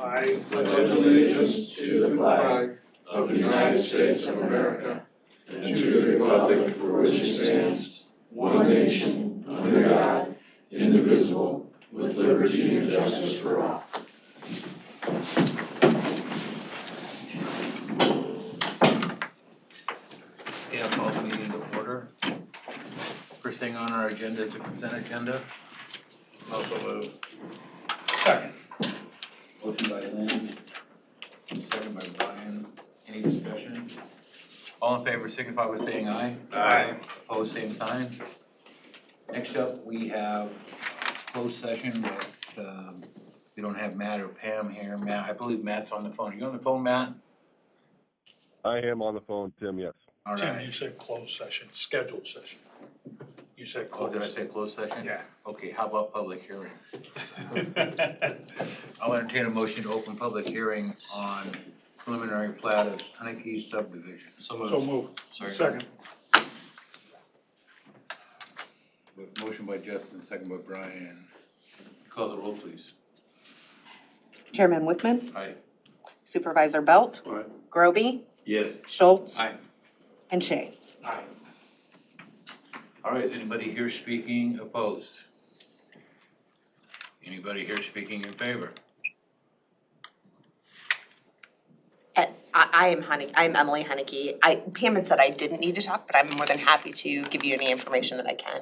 I pledge allegiance to the flag of the United States of America and to the republic for which it stands, one nation, under God, indivisible, with liberty and justice for all. Yeah, call the meeting to order. First thing on our agenda is the consent agenda. Also move. Second. Motion by Lynn, second by Brian. Any discussion? All in favor signify by saying aye. Aye. Opposed, same sign. Next up, we have closed session with, we don't have Matt or Pam here. Matt, I believe Matt's on the phone. Are you on the phone, Matt? I am on the phone, Tim, yes. All Tim, right. you said closed session, scheduled session. You said Oh, closed. did I say closed session? Yeah. Okay, how about public hearing? I'll entertain a motion to open public hearing on preliminary plat of Haneke subdivision. So move. Sorry. Second. With motion by Justin, second by Brian. Call the roll, please. Chairman Wickman, Aye. Supervisor Belt, Aye. Groby, Yes. Schultz, Aye. and Shea. Aye. All right, is anybody here speaking opposed? Anybody here speaking in favor? I'm Emily Haneke. Pam had said I didn't need to talk, but I'm more than happy to give you any information that I can.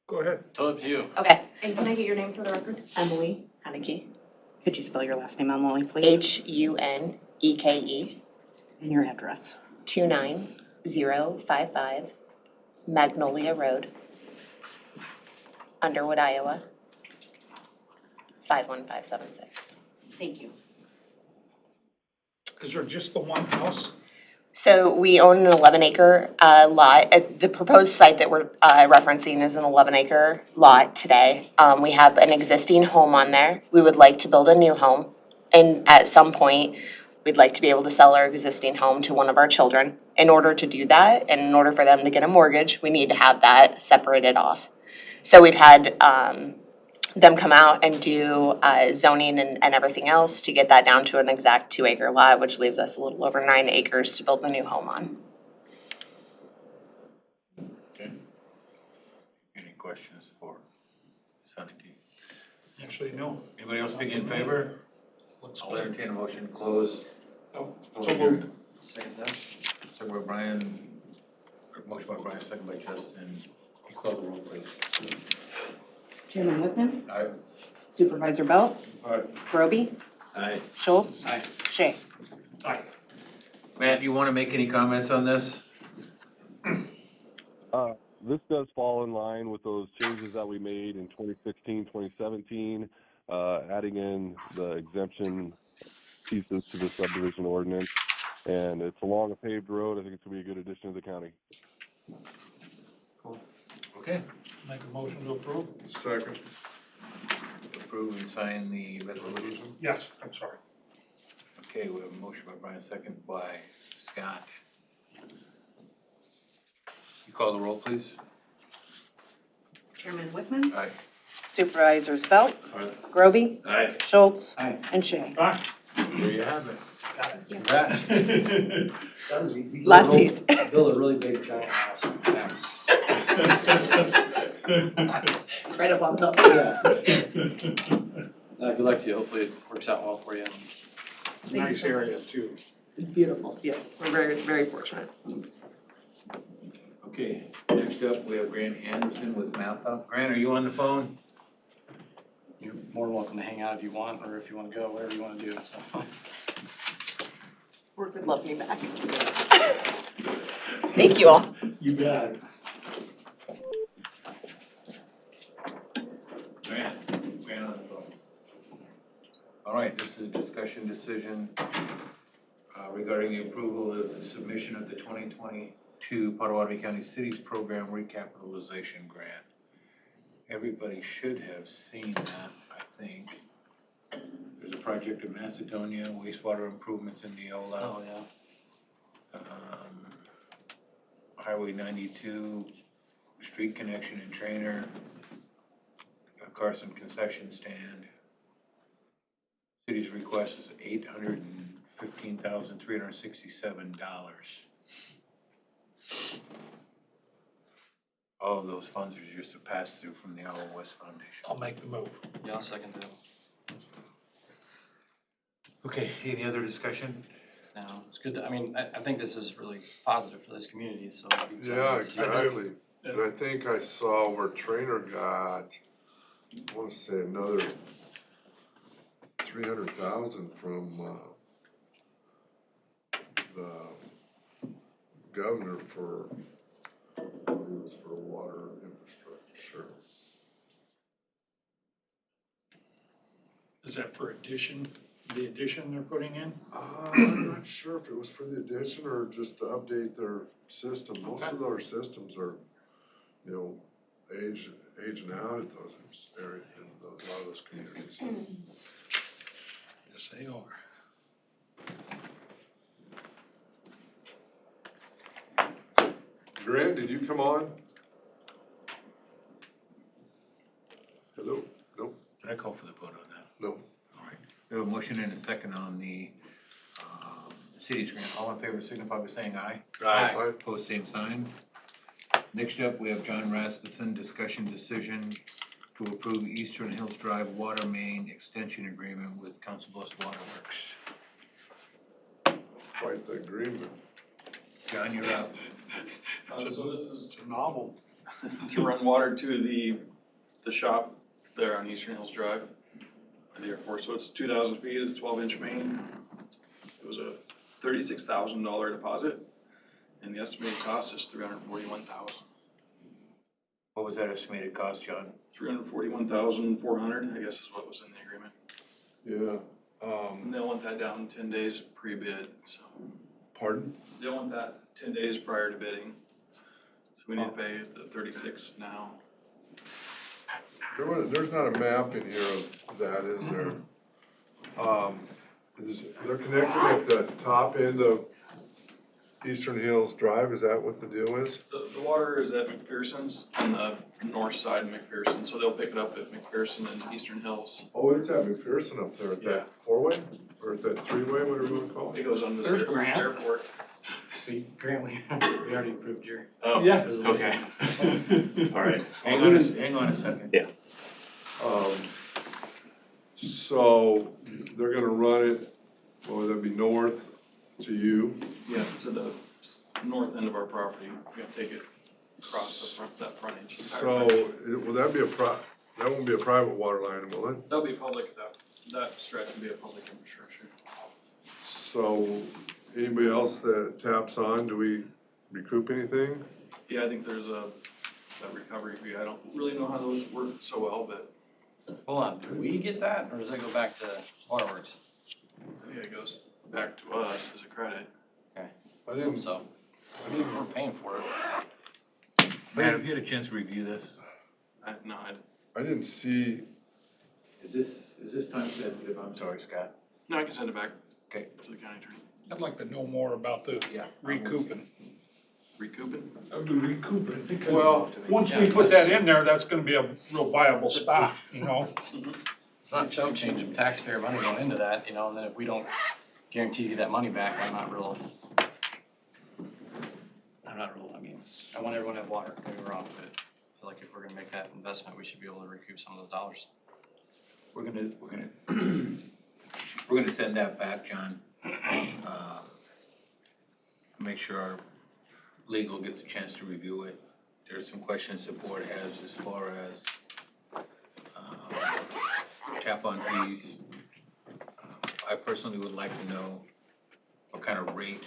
Go ahead. It's up to you. Okay. And can I get your name for the record? Emily Haneke. Could you spell your last name, Emily, please? Huneke, And your address. 29055 Magnolia Road, Underwood, Iowa, 51576. Thank you. Is there just the one house? So we own an 11-acre lot. The proposed site that we're referencing is an 11-acre lot today. We have an existing home on there. We would like to build a new home. And at some point, we'd like to be able to sell our existing home to one of our children. In order to do that, and in order for them to get a mortgage, we need to have that separated off. So we've had them come out and do zoning and everything else to get that down to an exact 2-acre lot, which leaves us a little over 9 acres to build the new home on. Okay. Any questions for Ms. Haneke? Actually, no. Anybody else speak in favor? Looks I'll good. entertain a motion to close. Oh, so moved. Second by Brian, or motion by Brian, second by Justin. You call the roll, please. Chairman Wickman, Aye. Supervisor Belt, Aye. Groby, Aye. Schultz, Aye. Shea. Aye. Matt, you want to make any comments on this? This does fall in line with those changes that we made in 2016, 2017, adding in the exemption pieces to the subdivision ordinance. And it's along a paved road. I think it's going to be a good addition to the county. Cool. Okay. Make a motion to approve. Second. Approve and sign the resolution. Yes, I'm sorry. Okay, we have a motion by Brian, second by Scott. You call the roll, please. Chairman Wickman, Aye. Supervisors Belt, Aye. Groby, Aye. Schultz, Aye. and Shea. Aye. There you have it. Got it. Congrats. That was easy. Last piece. Build a really big giant house. Yes. Right up on top. Yeah. Good luck to you. Hopefully it works out well for you. It's a nice area too. It's beautiful, yes. We're very, very fortunate. Okay, next up, we have Grant Anderson with MapUp. Grant, are you on the phone? You're more than welcome to hang out if you want, or if you want to go, whatever you want to do. So. Work would love me back. Thank you all. You got it. Grant on the phone. All right, this is a discussion decision regarding the approval of the submission of the 2022 Pottawattamie County Cities Program Recapitalization Grant. Everybody should have seen that, I think. There's a project in Macedonia, wastewater improvements in Neola. Oh, yeah. Highway 92, street connection in Trainer, a Carson concession stand, city city's request is $815,367. All of those funds are just a pass-through from the Iowa West Foundation. I'll make the move. Yeah, I'll second that. Okay, any other discussion? No, it's good, I mean, I think this is really positive for this community, so. it'd be Yeah, exciting. exactly. And I think I saw where Trainer got, I wanna say another 300,000 from, the governor for, it was for water infrastructure. Is that for the addition they're putting in? I'm not sure if it was for the addition or just to update their system. Most of our systems are, you know, aging out at those areas, in a lot of those communities. Yes, they are. Grant, did you come on? Hello? Nope, Did I call for the vote on that? no. All right. We have a motion and a second on the city's grant. All in favor signify by saying aye. Aye. Opposed, same sign. Next up, we have John Rasmussen, discussion decision to approve Eastern Hills Drive Water Main Extension Agreement with Council Bluffs Waterworks. Quite the agreement. John, you're up. So this is Novel. to run water to the shop there on Eastern Hills Drive at the airport. So it's 2,000 feet, it's 12-inch main. It was a $36,000 deposit, and the estimated cost is $341,000. What was that estimated cost, John? $341,400, I guess is what was in the agreement. Yeah, And they'll want that down 10 days pre-bid, so pardon? they'll want that 10 days prior to bidding. So we need to pay the 36 now. There's not a map in here of that, is there? They're connected at the top end of Eastern Hills Drive, is that what the deal is? The water is at McPherson's on the north side of McPherson, so they'll pick it up at McPherson and Eastern Hills. Oh, it's at McPherson up there, at Yeah. that four-way, or at that three-way, whatever you wanna call It it? goes under There's the Grant. airport. Grant, we already approved your. Oh, Yeah. Okay. All right. Hang on a second. Yeah. So, they're gonna run it, what would that be, north to you? Yeah, to the north end of our property. We have to take it across that frontage. So, will that be that won't be a private water line, will it? That'll be public, that stretch will be a public infrastructure. So, anybody else that taps on, do we recoup anything? Yeah, I think there's a recovery fee. I don't really know how those work so well, but Hold on, do we get that, or does that go back to Waterworks? I think it goes back to us as a credit. I didn't, So, we're paying for it. Matt, have you had a chance to review this? I didn't see, Is this time sensitive? I'm sorry, Scott. No, I can send it back Okay. to the county attorney. I'd like to know more about the Yeah. recouping. Recouping? Of the recouping, because well, once we put that in there, that's gonna be a real viable spot, you know? It's not chump change of taxpayer money going into that, and then if we don't guarantee you get that money back, I mean, I want everyone to have water, don't get me wrong, but I feel like if we're gonna make that investment, we should be able to recoup some of those dollars. We're gonna send that back, John. Make sure our legal gets a chance to review it. There's some questions the board has as far as tap-on fees. I personally would like to know what kind of rate.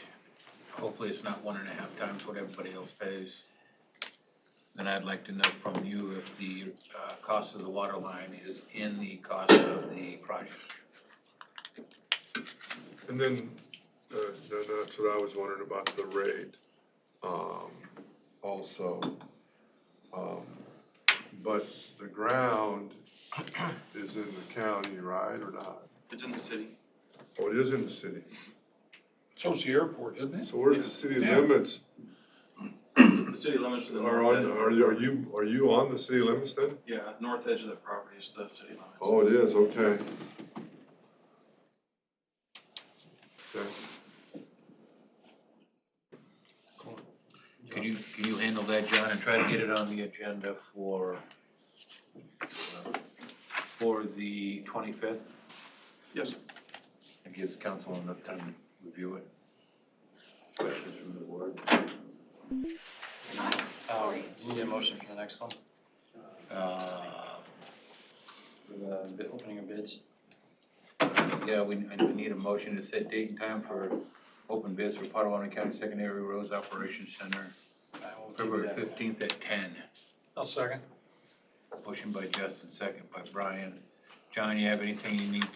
Hopefully it's not 1.5 times what everybody else pays. Then I'd like to know from you if the cost of the water line is in the cost of the project. and then, that's what I was wondering about the rate, also. But the ground is in the county, right, or not? It's in the city. Oh, it is in the city. So's the airport, isn't it? So where's the city Yeah. limits? The city limits to the Are north on, edge. are you on the city limits then? Yeah, north edge of the property is the city limits. Oh, it is, okay. can you handle that, John, and try to get it on the agenda for the 25th? Yes. It gives council enough time to review it. Questions from the board? You need a motion for the next one? For the opening of bids? Yeah, I need a motion to set date and time for open bids for Pottawattamie County Secondary Roads Operations Center, February 15th at 10. I'll second. Motion by Justin, second by Brian. John, you have anything you need to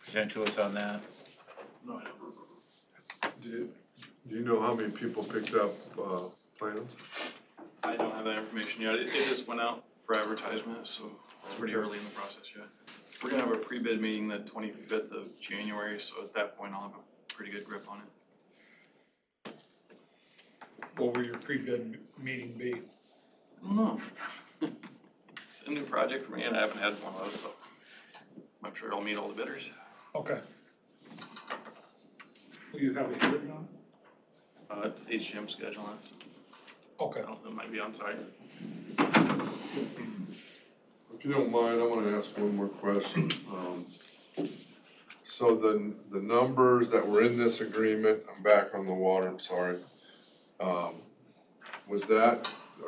present to us on that? No, Do you know how many people picked up plans? I don't have that information yet. It just went out for advertisement, so it's pretty early in the process yet. We're gonna have a pre-bid meeting the 25th of January, so at that point I'll have a pretty good grip on it. What will your pre-bid meeting be? I don't know. It's a new project for me and I haven't had one of those, so I'm sure I'll meet all the bidders. Okay. Will you have a hearing on it? It's HGM schedule on it, so Okay. I don't know, it might be on site. If you don't mind, I want to ask one more question. So the numbers that were in this agreement, I'm back on the water, I'm sorry. Are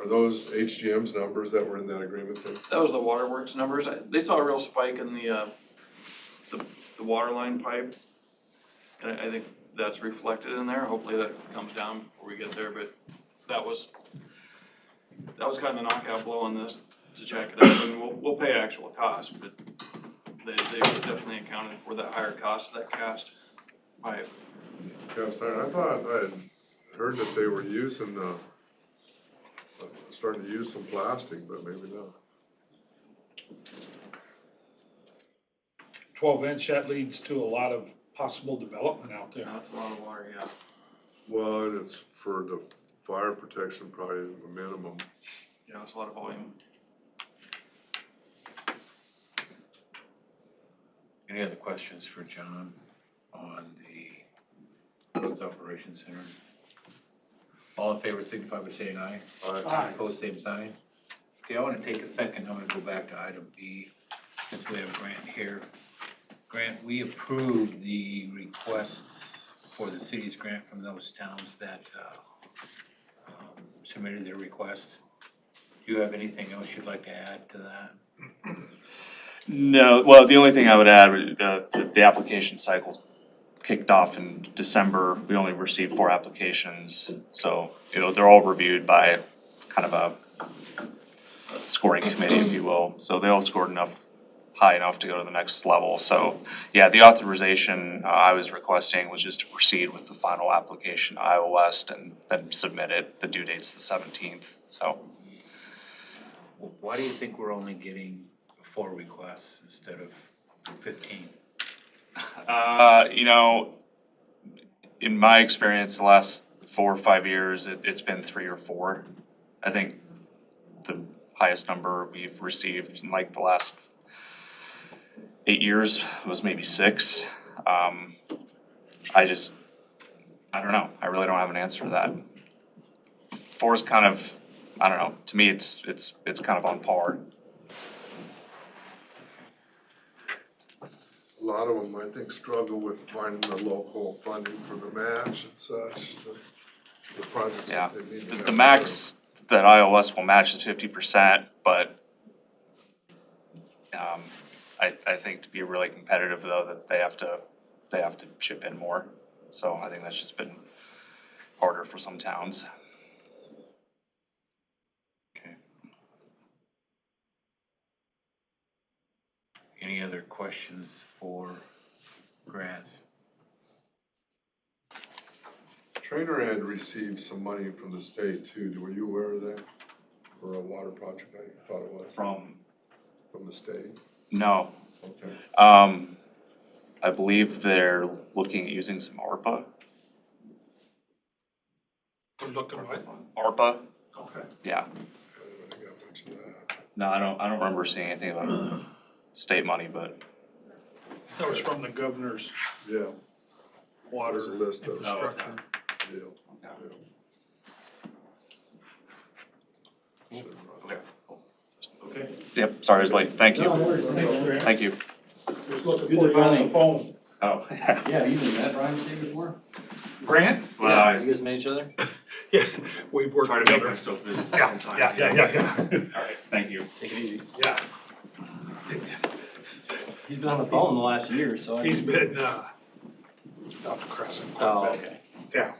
those HGM's numbers that were in that agreement then? That was the waterworks numbers. They saw a real spike in the water line pipe. And I think that's reflected in there. Hopefully that comes down before we get there, but that was kind of the knockout blow on this to jack it up. And we'll pay actual cost, but they definitely accounted for that higher cost of that cast pipe. Cast iron, I thought I had heard that they were using, starting to use some plastic, but maybe not. 12-inch, that leads to a lot of possible development out there. That's a lot of water, yeah. Well, and it's for the fire protection, probably a minimum. Yeah, that's a lot of volume. Any other questions for John on the Roads Operations Center? All in favor signify by saying aye. Aye. Opposed, same sign. Okay, I want to take a second, I'm going to go back to item B, since we have Grant here. Grant, we approved the requests for the city's grant from those towns that submitted their requests. Do you have anything else you'd like to add to that? No, well, the only thing I would add, the application cycle kicked off in December. We only received 4 applications, so, they're all reviewed by kind of a scoring committee, if you will. So they all scored high enough to go to the next level. So, yeah, the authorization I was requesting was just to proceed with the final application to Iowa West and then submit it. The due date's the 17th, so. Why do you think we're only getting 4 requests instead of 15? In my experience, the last 4 or 5 years, it's been 3 or 4. I think the highest number we've received in like the last 8 years was maybe 6. I don't know. I really don't have an answer to that. 4 is kind of, I don't know. To me, it's kind of on par. A lot of them, I think, struggle with finding the local funding for the match and such, the projects Yeah, that they need to the have max that Iowa West will match is 50%, but I think to be really competitive though, that they have to chip in more. So I think that's just been harder for some towns. Okay. Any other questions for Grant? Trainer had received some money from the state too. Were you aware of that? For a water project, I thought it was. From the state? No. Okay. I believe they're looking at using some ARPA. We're looking what? ARPA? Okay. Yeah. I didn't got much of that. No, I don't remember seeing anything about state money, but That was from the governor's Yeah. water There's a list of- infrastructure. Okay. Yep, sorry I was late. Thank you. No worries. Thanks, Grant. Thank you. Just looking Good for to you on finally- the phone. Oh. Yeah, you even met Brian State before? Grant? Yeah, you guys met each other? Yeah, we've worked Try to make together. myself visible Yeah, sometimes. yeah. All right, thank you. Take it easy. Yeah, He's been on the phone the last year, so. he's been, up Crescent. Oh, okay. Yeah.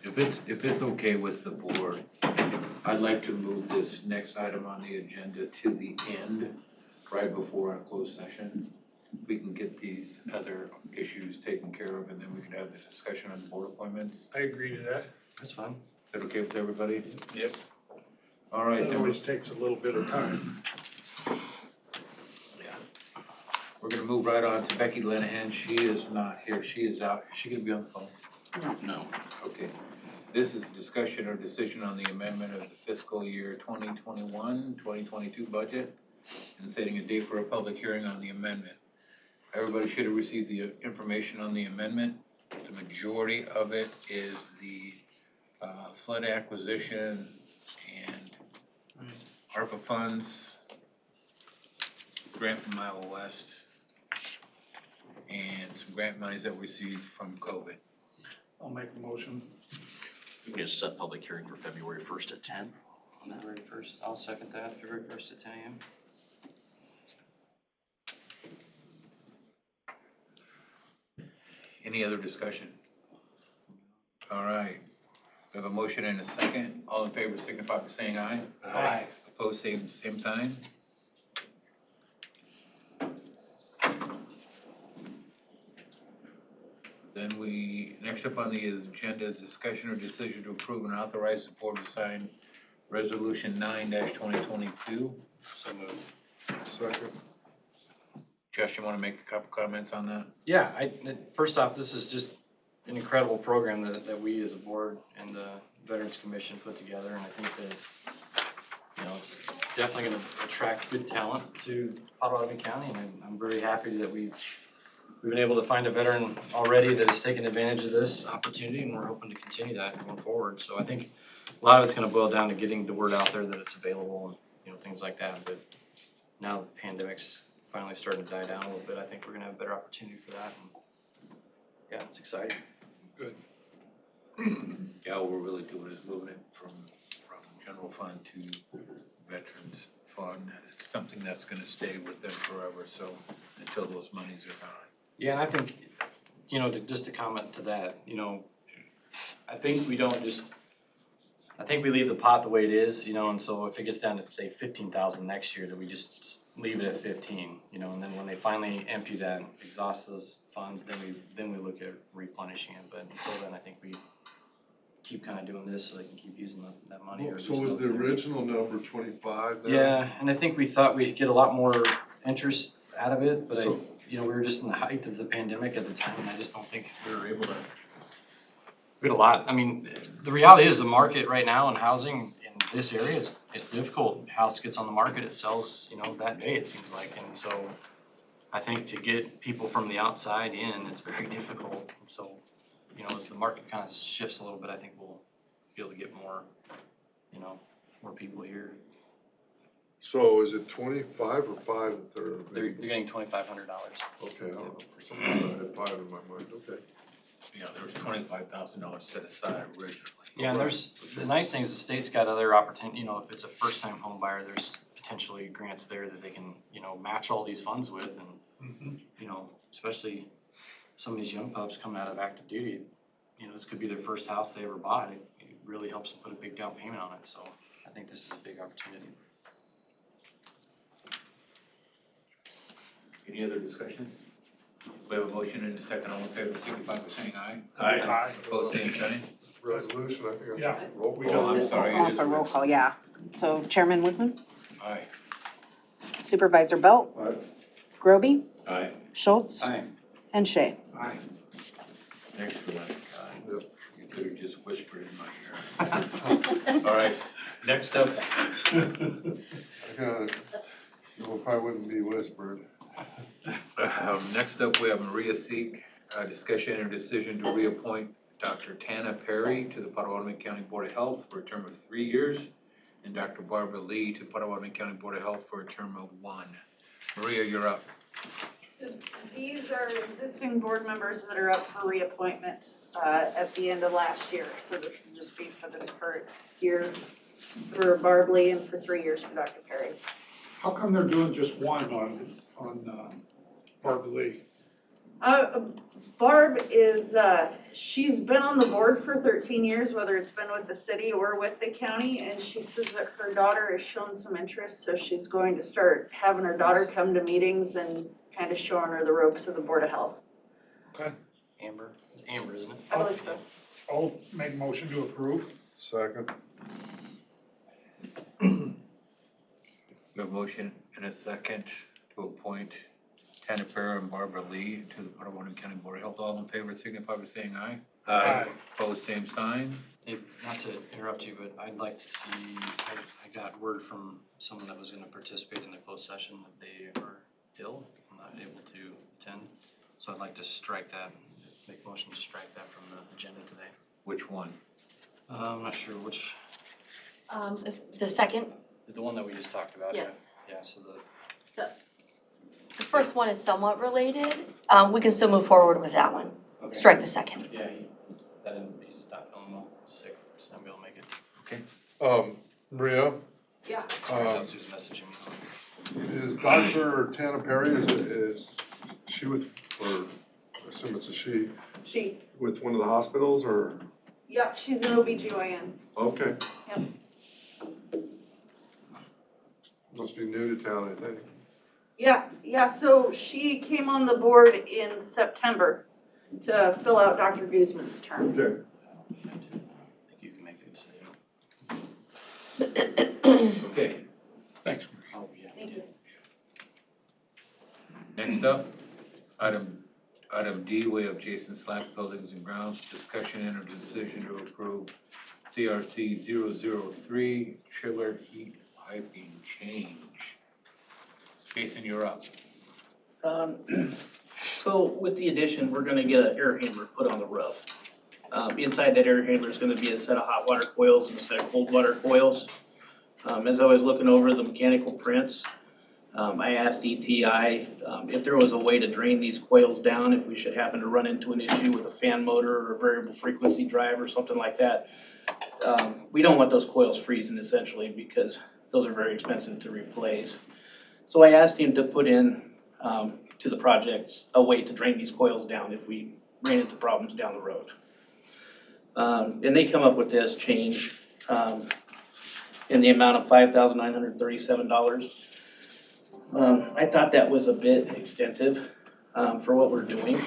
If it's okay with the board, I'd like to move this next item on the agenda to the end, right before our closed session. We can get these other issues taken care of, and then we can have the discussion on board appointments. I agree to that. That's fine. Is that okay with everybody? Yep. All right, It then always takes a little bit of time. we're gonna move right on to Becky Lenahan. She is not here. She is out. Is she gonna be on the phone? No. Okay. This is discussion or decision on the amendment of the fiscal year 2021-2022 budget and setting a date for a public hearing on the amendment. Everybody should have received the information on the amendment. The majority of it is the flood acquisition and ARPA funds, grant from Iowa West, and some grant monies that we received from COVID. I'll make a motion. We can just set public hearing for February 1st at 10. February 1st, I'll second that, February 1st at 10 a.m. Any other discussion? All right. We have a motion and a second. All in favor signify by saying aye. Aye. Opposed, same sign. Then next up on the agenda is discussion or decision to approve and authorize the board to sign Resolution 9-2022. So moved. Second. Josh, you want to make a couple comments on that? Yeah, first off, this is just an incredible program that we as a board and the Veterans Commission put together, and I think that, it's definitely gonna attract good talent to Pottawattamie County, and I'm very happy that we've been able to find a veteran already that has taken advantage of this opportunity, and we're hoping to continue that going forward. So I think a lot of it's gonna boil down to getting the word out there that it's available and, things like that, but now the pandemic's finally starting to die down a little bit, I think we're gonna have a better opportunity for that. And yeah, it's exciting. Good. Yeah, all we're really doing is moving it from general fund to veterans fund. It's something that's gonna stay with them forever, so until those monies are gone. Yeah, and I think, just to comment to that, I think we don't just, I think we leave the pot the way it is, and so if it gets down to say 15,000 next year, that we just leave it at 15, and then when they finally empty that, exhaust those funds, then we look at replenishing it. But until then, I think we keep kind of doing this so they can keep using that money. Or So just was no the finish. original number 25 then? Yeah, and I think we thought we'd get a lot more interest out of it, but So- we were just in the height of the pandemic at the time, and I just don't think we were able to. We had a lot. I mean, the reality is the market right now in housing in this area is difficult. House gets on the market, it sells, that day it seems like, and so I think to get people from the outside in, it's very difficult. And so, as the market kind of shifts a little bit, I think we'll be able to get more, more people here. So is it 25 or 5 that They're getting $2,500. Okay, I don't know, for some reason I had 5 in my mind, okay. There was $25,000 set aside originally. Yeah, and the nice thing is the state's got other opportunity, if it's a first-time home buyer, there's potentially grants there that they can, match all these funds with, and, especially some of these young pups coming out of active duty, this could be their first house they ever bought. It really helps them put a big down payment on it, so I think this is a big opportunity. Any other discussion? We have a motion and a second. All in favor signify by saying aye. Aye. Opposed, same sign. Resolution, I think Yeah. that's roll We call. don't- I'm sorry. Off a roll call, yeah. So Chairman Whitman, Aye. Supervisor Belt, Aye. Groby, Aye. Schultz, Aye. and Shay. Aye. Thanks for that, Scott. Yep. You could have just whispered in my ear. All right, next up, I got it. It probably wouldn't be whispered. next up, we have Maria Seek, discussion and decision to reappoint Dr. Tana Perry to the Pottawattamie County Board of Health for a term of 3 years, and Dr. Barbara Lee to Pottawattamie County Board of Health for a term of 1. Maria, you're up. So these are existing board members that are up for reappointment at the end of last year. So this will just be for this current year for Barb Lee and for 3 years for Dr. Perry. How come they're doing just one on Barbara Lee? Barb is, she's been on the board for 13 years, whether it's been with the city or with the county, and she says that her daughter has shown some interest, so she's going to start having her daughter come to meetings and kind of showing her the ropes of the Board of Health. Okay. Amber, isn't it? I believe so. I'll make a motion to approve. Second. We have a motion and a second to appoint Tana Perry and Barbara Lee to the Pottawattamie County Board of Health. All in favor signify by saying aye. Aye. Opposed, same sign. Hey, not to interrupt you, but I'd like to see, I got word from someone that was gonna participate in the closed session that they are ill, not able to attend. So I'd like to strike that, make a motion to strike that from the agenda today. Which one? I'm not sure which, The second, the one that we just talked about. yes. Yeah, so The first one is somewhat related. We can still move forward with that one. okay. Strike the second. Yeah, he's not feeling well, sick, so not be able to make it. Okay. Maria, Yeah. Turns out Sue's messaging me. is Dr. Tana Perry, is she with, or I assume it's a she, She, with one of the hospitals or? yeah, she's an OBGYN. Okay. Yep. Must be new to town, I think. Yeah, so she came on the board in September to fill out Dr. Guzman's term. Okay. I think you can make a decision. Okay. Thanks. Oh, yeah. Thank you. Next up, item D, way of Jason Slack Buildings and Grounds, discussion and a decision to approve CRC 003 chiller heat piping change. Jason, you're up. So with the addition, we're gonna get an air handler put on the roof. Inside that air handler is gonna be a set of hot water coils and a set of cold water coils. As I was looking over the mechanical prints, I asked ETI if there was a way to drain these coils down if we should happen to run into an issue with a fan motor or a variable frequency drive or something like that. We don't want those coils freezing essentially because those are very expensive to replace. So I asked him to put in to the project a way to drain these coils down if we ran into problems down the road. And they come up with this change in the amount of $5,937. I thought that was a bit extensive for what we're doing.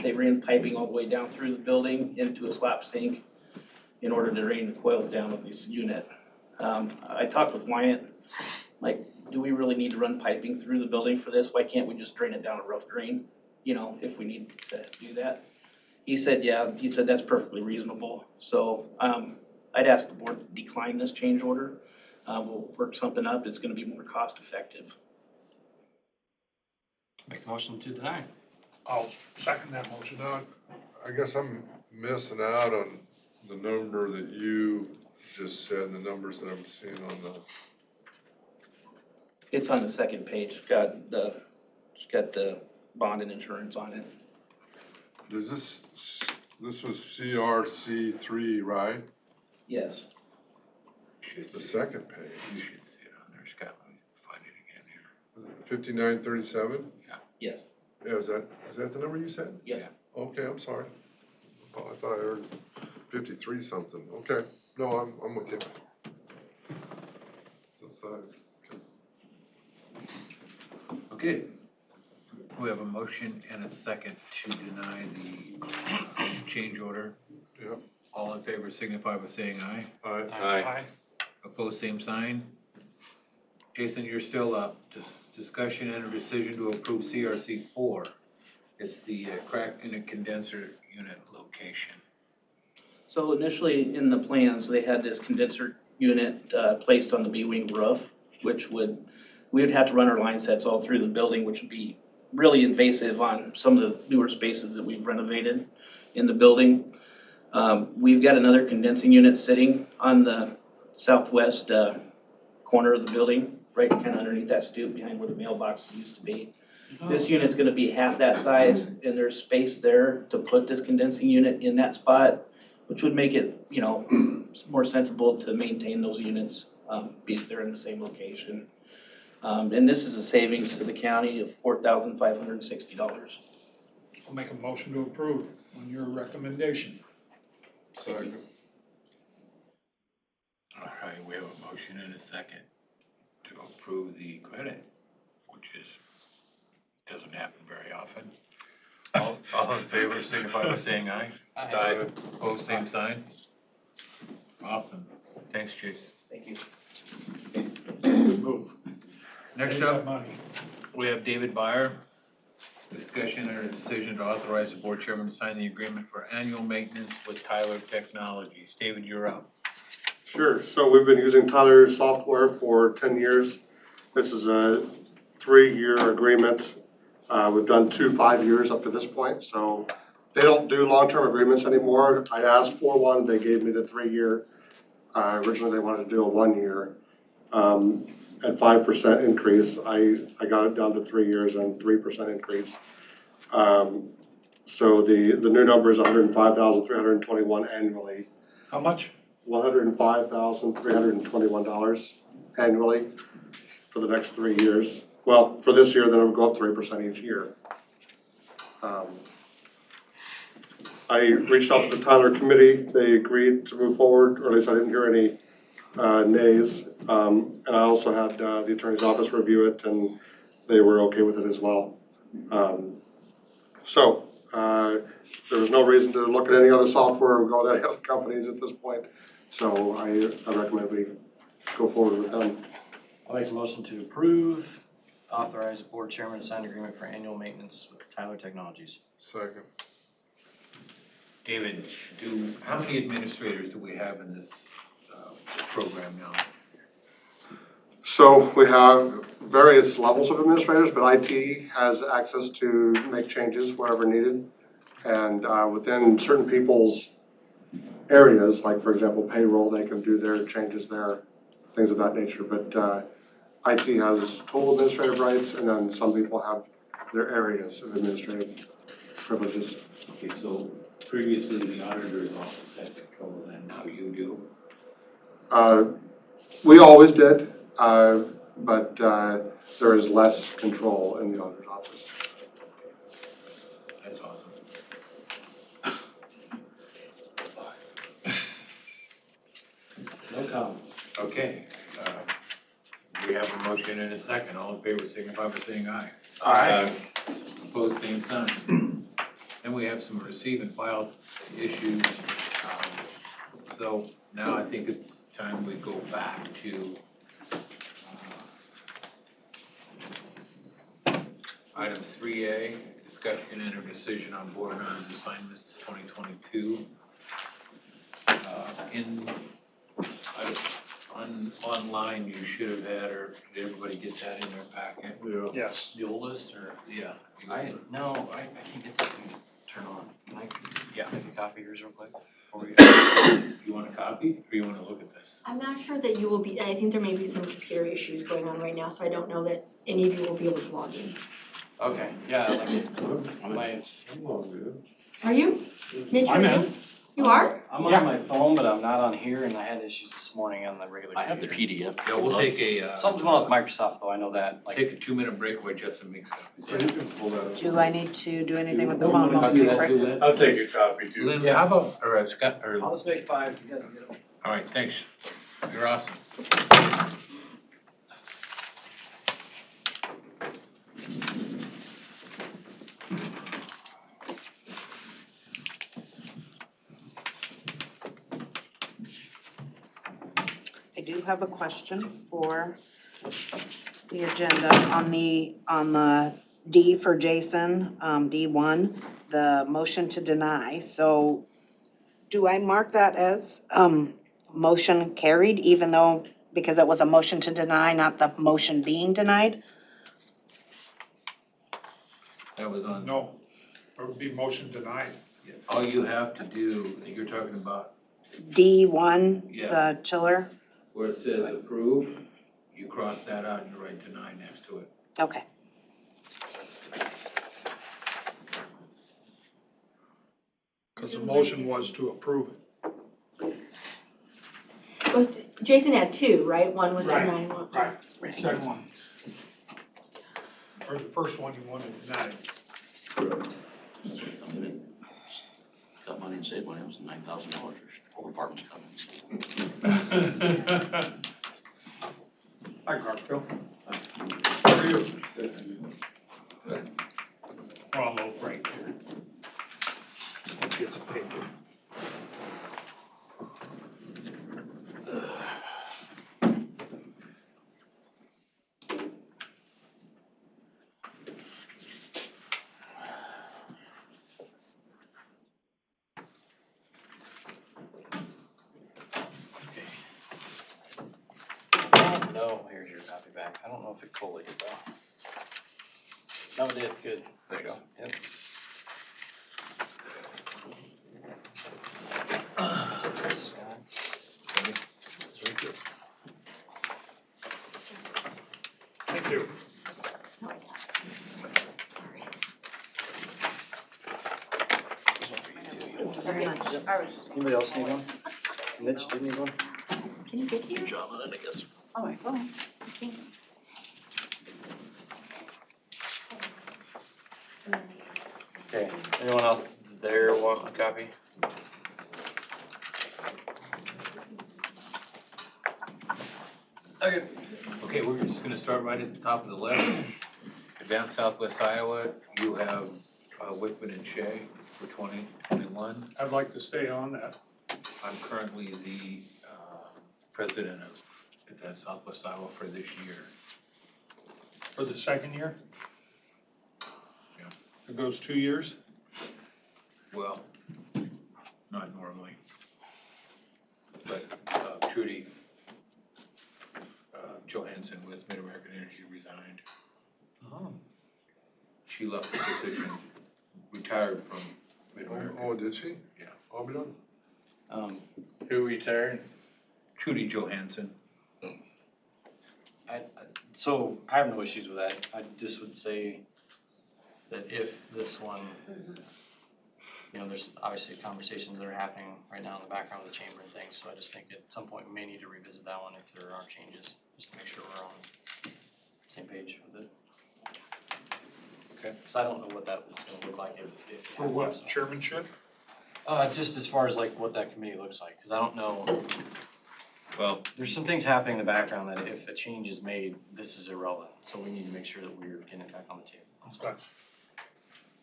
They ran piping all the way down through the building into a slop sink in order to drain the coils down with this unit. I talked with Wyatt, like, do we really need to run piping through the building for this? Why can't we just drain it down a rough drain, you know, if we need to do that? He said, yeah, he said that's perfectly reasonable. So I'd ask the board to decline this change order. We'll work something up. It's gonna be more cost effective. Make a motion to deny. I'll second that motion. Now, I guess I'm missing out on the number that you just said, the numbers that I'm seeing on the, It's on the second page. It's got the bond and insurance on it. does this was CRC3, right? Yes. The second page, You should see it on there, Scott. Let me find it again here. 5937? Yes. Yeah, is that the number you said? Yes. Okay, I'm sorry. Oh, I thought I heard 53 something. Okay, no, I'm with you. Okay. We have a motion and a second to deny the change order. Yep. All in favor signify by saying aye. Aye. Opposed, same sign. Jason, you're still up. Discussion and a decision to approve CRC 4. It's the crack in a condenser unit location. So initially in the plans, they had this condenser unit placed on the B-wing roof, which we would have to run our line sets all through the building, which would be really invasive on some of the newer spaces that we've renovated in the building. We've got another condensing unit sitting on the southwest corner of the building, right kind of underneath that stoop behind where the mailboxes used to be. This unit's gonna be half that size, and there's space there to put this condensing unit in that spot, which would make it, you know, more sensible to maintain those units, because they're in the same location. And this is a savings to the county of $4,560. I'll make a motion to approve on your recommendation. Second. All right, we have a motion and a second to approve the credit, which doesn't happen very often. All in favor, signify by saying aye. Aye. Opposed, same sign. Awesome. Thanks, Chase. Thank you. Good move. Next Save that up, money. we have David Byer. Discussion and a decision to authorize the board chairman to sign the agreement for annual maintenance with Tyler Technologies. David, you're up. Sure. So we've been using Tyler software for 10 years. This is a 3-year agreement. We've done 2 5-years up to this point. So they don't do long-term agreements anymore. I asked for one. They gave me the 3-year. Originally, they wanted to do a 1-year. At 5% increase, I got it down to 3 years and 3% increase. So the new number is $105,321 annually. How much? $105,321 annually for the next 3 years. Well, for this year, then it'll go up 3% each year. I reached out to the Tyler committee. They agreed to move forward, or at least I didn't hear any nays. And I also had the attorney's office review it, and they were okay with it as well. There was no reason to look at any other software or go with any other companies at this point. So I recommend we go forward with them. I'll make a motion to approve, authorize the board chairman to sign an agreement for annual maintenance with Tyler Technologies. Second. David, how many administrators do we have in this program now? So we have various levels of administrators, but IT has access to make changes wherever needed. And within certain people's areas, like for example, payroll, they can do their changes there, things of that nature. But IT has total administrative rights, and then some people have their areas of administrative privileges. Okay, so previously the auditor's office had control of that, now you do? We always did, but there is less control in the auditor's office. That's awesome. No comment. Okay, we have a motion and a second. All in favor, signify by saying aye. Aye. Opposed, same sign. Then we have some receive and file issues. So now I think it's time we go back to item 3A, discussion and a decision on board members' assignments to 2022. Online, you should have had, or did everybody get that in their packet? Yeah. Yes. The old list, or? Yeah. I can't get this thing to turn on. Can I make a copy of yours real quick? You want a copy, or you want to look at this? I'm not sure that you will be, I think there may be some computer issues going on right now, so I don't know that any of you will be able to log in. Okay, yeah, like, Are you? Mitch, I'm are in. you? You are? I'm on my phone, but I'm not on here, and I had issues this morning on the regular. I have the computer. PDF. Yeah, we'll take a, Something's going on with Microsoft, though, I know that, like. take a 2-minute break while Justin makes copies. So you can pull that up. Do I need to do anything with the You phone? wanna I'll do take a that break. too, Lynn? I'll take a copy too. Lynn, how about, or Scott, or, I'll just make 5, you guys can get them. all right, thanks. You're awesome. I do have a question for the agenda on the D for Jason, D1, the motion to deny. So do I mark that as, motion carried, even though, because it was a motion to deny, not the motion being denied? That was on. No, it would be motion denied. All you have to do, you're talking about D1, Yeah. the chiller? where it says approve, you cross that out and you write deny next to it. Okay. Because the motion was to approve it. Jason had two, right? One was Right. denying, one. Right. Second one. Or the first one you wanted denied. Correct. That's what, I mean, got money and saved money, it was $9,000, whole apartment's coming. Hi, Garfield. How are you? Good. We're on low break here. Get some paper. No, here's your copy back. I don't know if it collated though. No, it did, good. There you go. Yep. Thank you. Very much. Anybody else need one? Mitch, do you need one? Can you get here? Good job on it, I guess. Oh, my phone. Okay, anyone else there want a copy? Okay. Okay, we're just gonna start right at the top of the list. Advanced Southwest Iowa, you have Wickman and Shea for 2021. I'd like to stay on that. I'm currently the president of Advanced Southwest Iowa for this year. For the second year? Yeah. It goes 2 years? Well, not normally. But Trudy Johansson with Mid-American Energy resigned. Oh. She left the position, retired from Mid-American. Oh, did she? Yeah. I'll be done. Who retired? Trudy Johansson. So I have no issues with that. I just would say that if this one, you know, there's obviously conversations that are happening right now in the background of the chamber and things, so I just think at some point we may need to revisit that one if there are changes, just to make sure we're on the same page with it. Okay. Because I don't know what that was gonna look like if. For what, chairmanship? Just as far as like what that committee looks like, because I don't know. Well, There's some things happening in the background that if a change is made, this is irrelevant, so we need to make sure that we're getting it back on the table. Okay.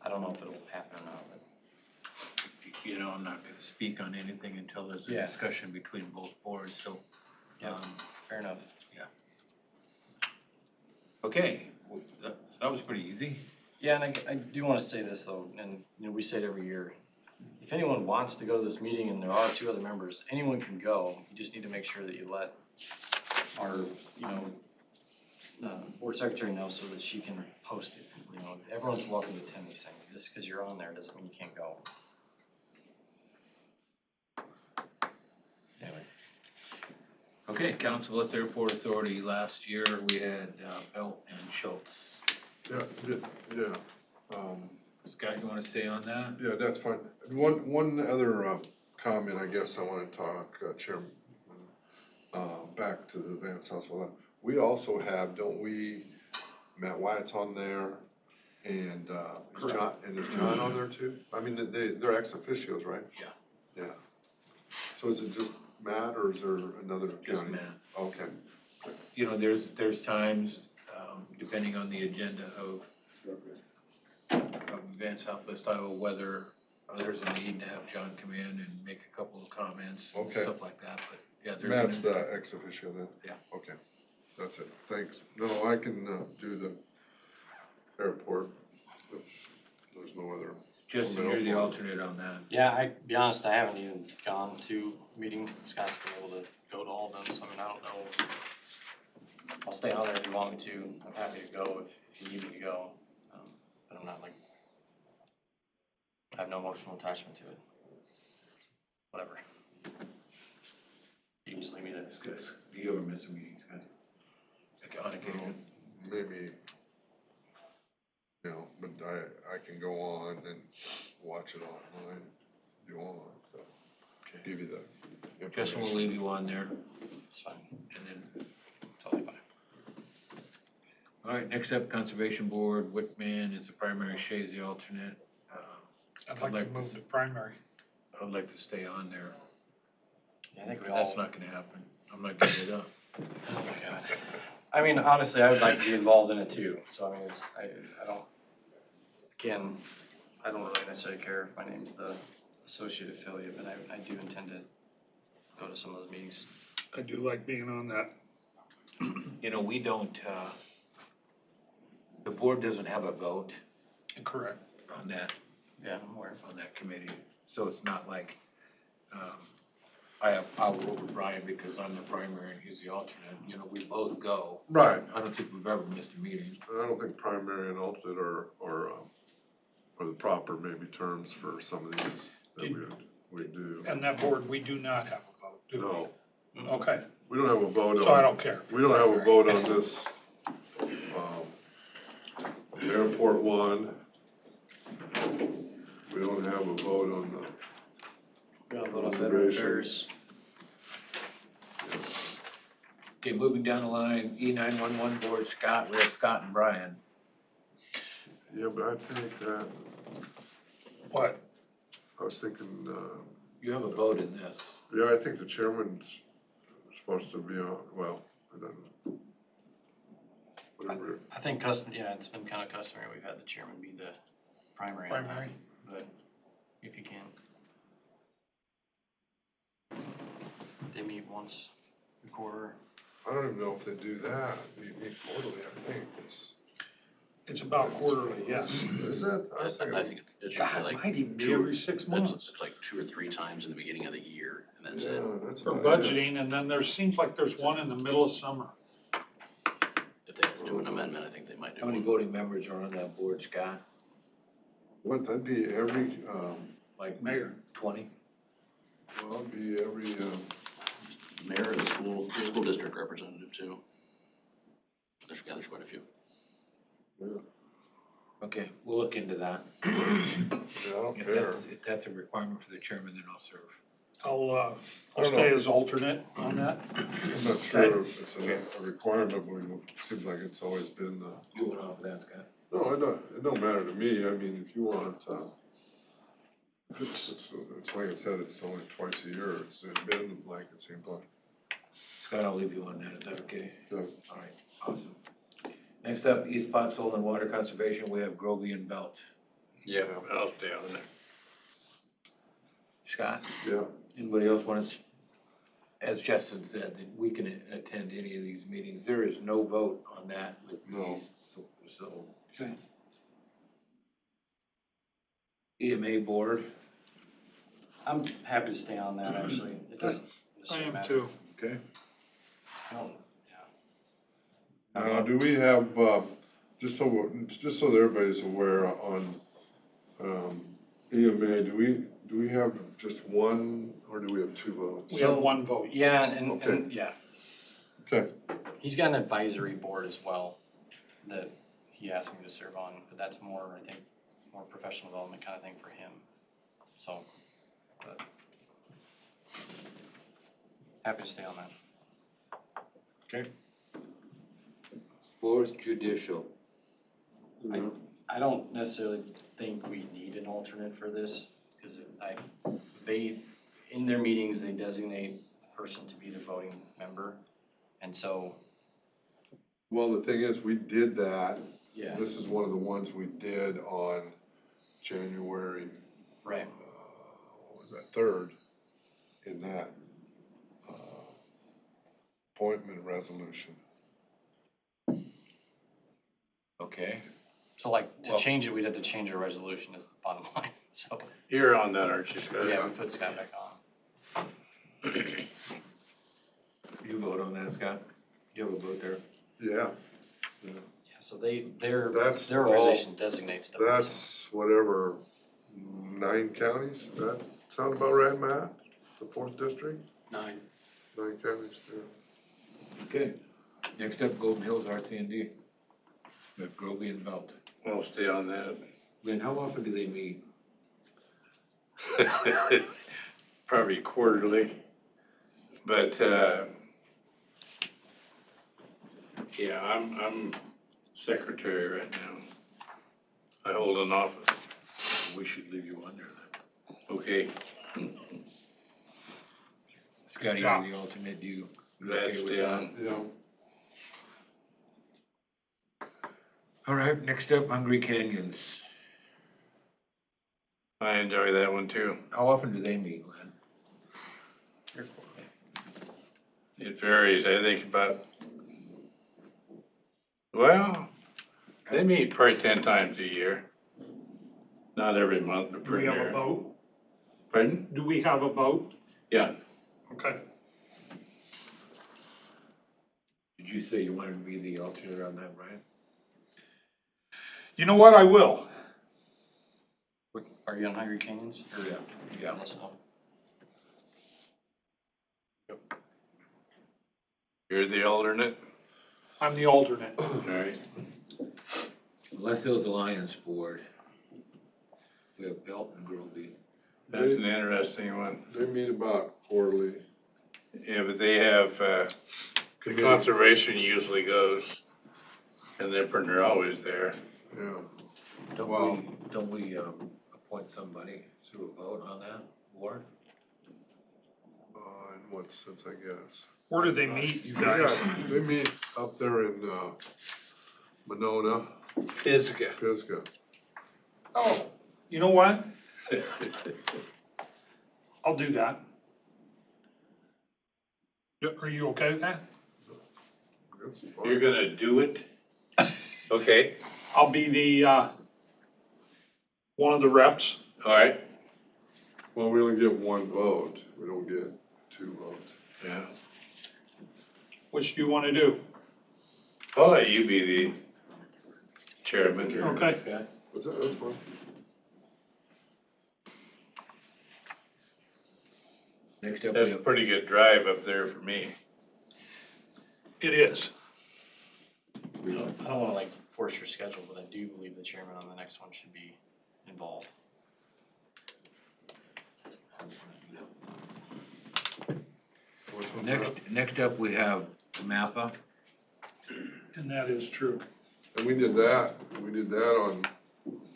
I don't know if it'll happen or not, but. you know, I'm not gonna speak on anything until there's a Yeah. discussion between both boards, so. Yeah, fair enough. Okay, that was pretty easy. Yeah, and I do wanna say this though, and, you know, we say it every year. If anyone wants to go to this meeting, and there are 2 other members, anyone can go. You just need to make sure that you let our, you know, board secretary know so that she can post it. You know, everyone's welcome to attend these things. Just because you're on there doesn't mean you can't go. Anyway. Okay, Council Bluffs Airport Authority, last year we had Belt and Schultz. Yeah. Scott, you wanna stay on that? Yeah, that's fine. One other comment, I guess I wanna talk, Chairman, back to the Advanced Southwest. We also have, don't we, Matt Wyatt's on there, and is John on there too? I mean, they're ex officios, right? Yeah. Yeah. So is it just Matt, or is there another Just county? Matt. Okay. You know, there's times, depending on the agenda of Advanced Southwest Iowa, whether there's a need to have John come in and make a couple of comments, and Okay. stuff like that, but yeah, there's. Matt's the ex officio then? Yeah. Okay, that's it, thanks. No, I can do the airport, if there's no other. Justin, somebody you're the else wants. alternate on that. Yeah, I, to be honest, I haven't even gone to meetings. Scott's been able to go to all of them, so I mean, I don't know. I'll stay on there if you want me to. I'm happy to go if you need me to go. But I'm not like I have no emotional attachment to it. Whatever. You can just leave me there. Good. Do you ever miss a meeting, Scott? Like on occasion? Maybe, you know, but I can go on and watch it online if you want, so. Okay. Give you the Justin will information. leave you on there, It's fine. and then, Totally fine. all right, next up, Conservation Board, Whitman is the primary, Shay's the alternate. I'd like to move to primary. I'd like to stay on there. Yeah, I think we That's all. not gonna happen. I'm not giving it up. Oh my God. I mean, honestly, I would like to be involved in it too. So I mean, I don't, again, I don't really necessarily care if my name's the associate affiliate, but I do intend to go to some of those meetings. I do like being on that. You know, we don't, the board doesn't have a vote Correct. on that, Yeah, I'm aware. on that committee. So it's not like, I'll go over Brian because I'm the primary and he's the alternate. You know, we both go. Right. I don't think we've ever missed a meeting. I don't think primary and alternate are the proper maybe terms for some of these that we do. And that board, we do not have a vote, do we? No, Okay, we don't have a vote on. so I don't care. We don't have a vote on this, the airport one. We don't have a vote on the. We're gonna vote on veteran affairs. Okay, moving down the line, E911 board, Scott, we have Scott and Brian. Yeah, but I think that, What? I was thinking, You have a vote in this. yeah, I think the chairman's supposed to be on, well, I don't know. Whatever. I think it's been kind of customary. We've had the chairman be the primary on that, Primary. but if you can. They meet once a quarter. I don't even know if they do that. You meet quarterly, I think. It's about quarterly, yes. Is it? I was thinking. I think it's usually God, it like might even be two- every 6 months. It's like 2 or 3 times in the beginning of the year, and that's Yeah, it. that's For about it. budgeting, and then seems like there's one in the middle of summer. If they have to do an amendment, I think they might do How many one. voting members are on that board, Scott? What, that'd be every, Like Mayor. 20? well, it'd be every, Mayor and the school district representative too. There's quite a few. yeah, Okay, we'll look into that. I don't care. If that's a requirement for the chairman, then I'll serve. I'll I don't stay know. as alternate on that. I'm not sure if it's a requirement, but it seems like it's always been, You went off that, Scott? no, it don't matter to me. I mean, if you want, it's like I said, it's only twice a year. It's been like, it seems like. Scott, I'll leave you on that. Is that okay? So, All right, awesome. Next up, East Pot Soil and Water Conservation, we have Grovey and Belt. Yeah, I'll stay on there. Scott, yeah, anybody else want to, as Justin said, that we can attend any of these meetings. There is no vote on that with No. these, so. Okay. EMA board. I'm happy to stay on that, actually. It doesn't I necessarily am matter. too. okay. I don't, Now, do we have, just so that everybody's aware on, EMA, do we have just one, or do we have 2 votes? We have one vote. yeah, and yeah. Okay, He's got an advisory board as well that he asked me to serve on, but that's more, I think, more professional development kind of thing for him. So, but happy to stay on that. Okay. Fourth, judicial. I don't necessarily think we need an alternate for this, because in their meetings, they designate a person to be the voting member, and so, well, the thing is, we did that. yeah, This is one of the ones we did on January, right. what was that, 3rd, in that, appointment resolution. Okay. So like, to Well- change it, we'd have to change our resolution is the bottom line, so, You're on that, aren't you, Scott? yeah, we put Scott back on. You vote on that, Scott? You have a vote there? Yeah, Yeah, so their That's organization designates the person. that's whatever 9 counties, does that sound about right, Matt? The 4th district? 9. 9 counties, yeah. Okay. Next up, Golden Hills RCND. We have Grovey and Belt. We'll stay on that. Lynn, how often do they meet? Probably quarterly, but, yeah, I'm secretary right now. I hold an office. We should leave you on there then. Okay, Scotty, you're the alternate, you that's okay with stay that? on. Yeah. All right, next up, Hungry Canyons. I enjoy that one too. How often do they meet, Lynn? It varies, I think about, well, they meet probably 10 times a year. Not every month, but Do we pretty have a near. vote? Pardon? Do we have a vote? Yeah, Okay. Did you say you wanted to be the alternate on that, Brian? You know what, I will. Are you on Hungry Canyons? Or, Yeah. let's know. you're the alternate? I'm the alternate. All right. Les Hills Alliance Board. We have Belt and Grovey. That's an interesting one. They meet about quarterly. Yeah, but they have, the conservation usually goes, and they're always there. Yeah. Don't we appoint somebody through a vote on that board? In what sense, I guess? Where do they meet, you guys? Yeah, they meet up there in, Monona, Pisgah. Pisgah. Oh, you know what? I'll do that. Are you okay with that? That's fine. You're gonna do it? Okay, I'll be the, one of the reps. all right. Well, we only get 1 vote, we don't get 2 votes. Yeah. Which do you wanna do? I'll let you be the chairman. Okay. What's that, that's fine. Next up, we That's a have, pretty good drive up there for me. It is. I don't wanna like force your schedule, but I do believe the chairman on the next one should be involved. Which one's that? next up, we have MAPPA. And that is true. And we did that on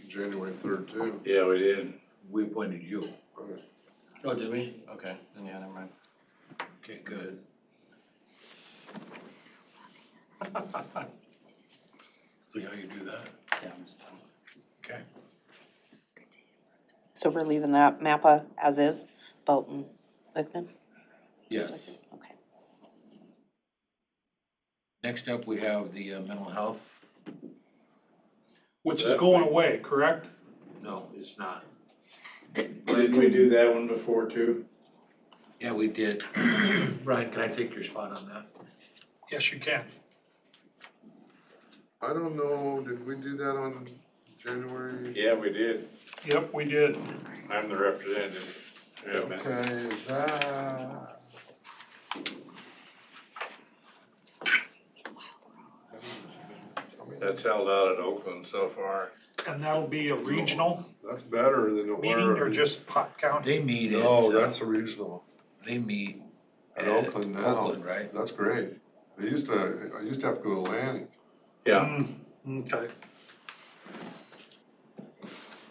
January 3rd too. Yeah, we did. We appointed you. Okay. Oh, did we? Okay, then yeah, never mind. Okay, good. See how you do that? Yeah, I'm just done. Okay. So we're leaving that MAPPA as is, Bolton, Lickman? Yes. Okay. Next up, we have the mental health. Which is going away, correct? No, it's not. Didn't we do that one before too? Yeah, we did. Brian, can I take your spot on that? Yes, you can. I don't know, did we do that on January? Yeah, we did. Yep, we did. I'm the representative. Yeah, man. Okay, is that? That's held out at Oakland so far. And that'll be a regional That's better than it meeting or were. just Pot County? They meet at, No, that's a regional. they meet At Oakland now. Oakland, right? That's great. I used to have to go to Lanning. Yeah. Okay.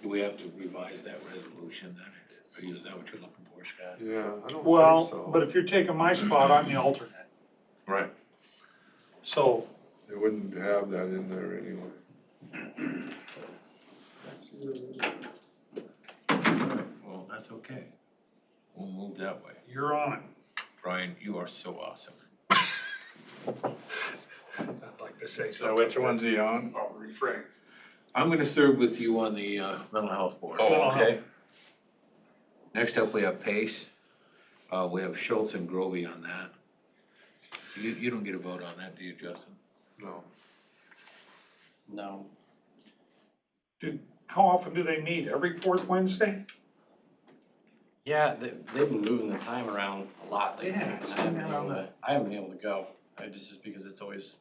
Do we have to revise that resolution then? Is that what you're looking for, Scott? Yeah, I don't think Well, so. but if you're taking my spot, I'm the alternate. Right. So, They wouldn't have that in there anyway. Well, that's okay. We'll move that way. you're on it. Brian, you are so awesome. I'd like to say So something. which one's he on? I'll refrain. I'm gonna serve with you on the mental health board. Oh, okay. Next up, we have Pace. We have Schultz and Grovey on that. You don't get a vote on that, do you, Justin? No. No. How often do they meet? Every fourth Wednesday? Yeah, they've been moving the time around a lot lately. Yeah, And I haven't been able to go. Just because it's always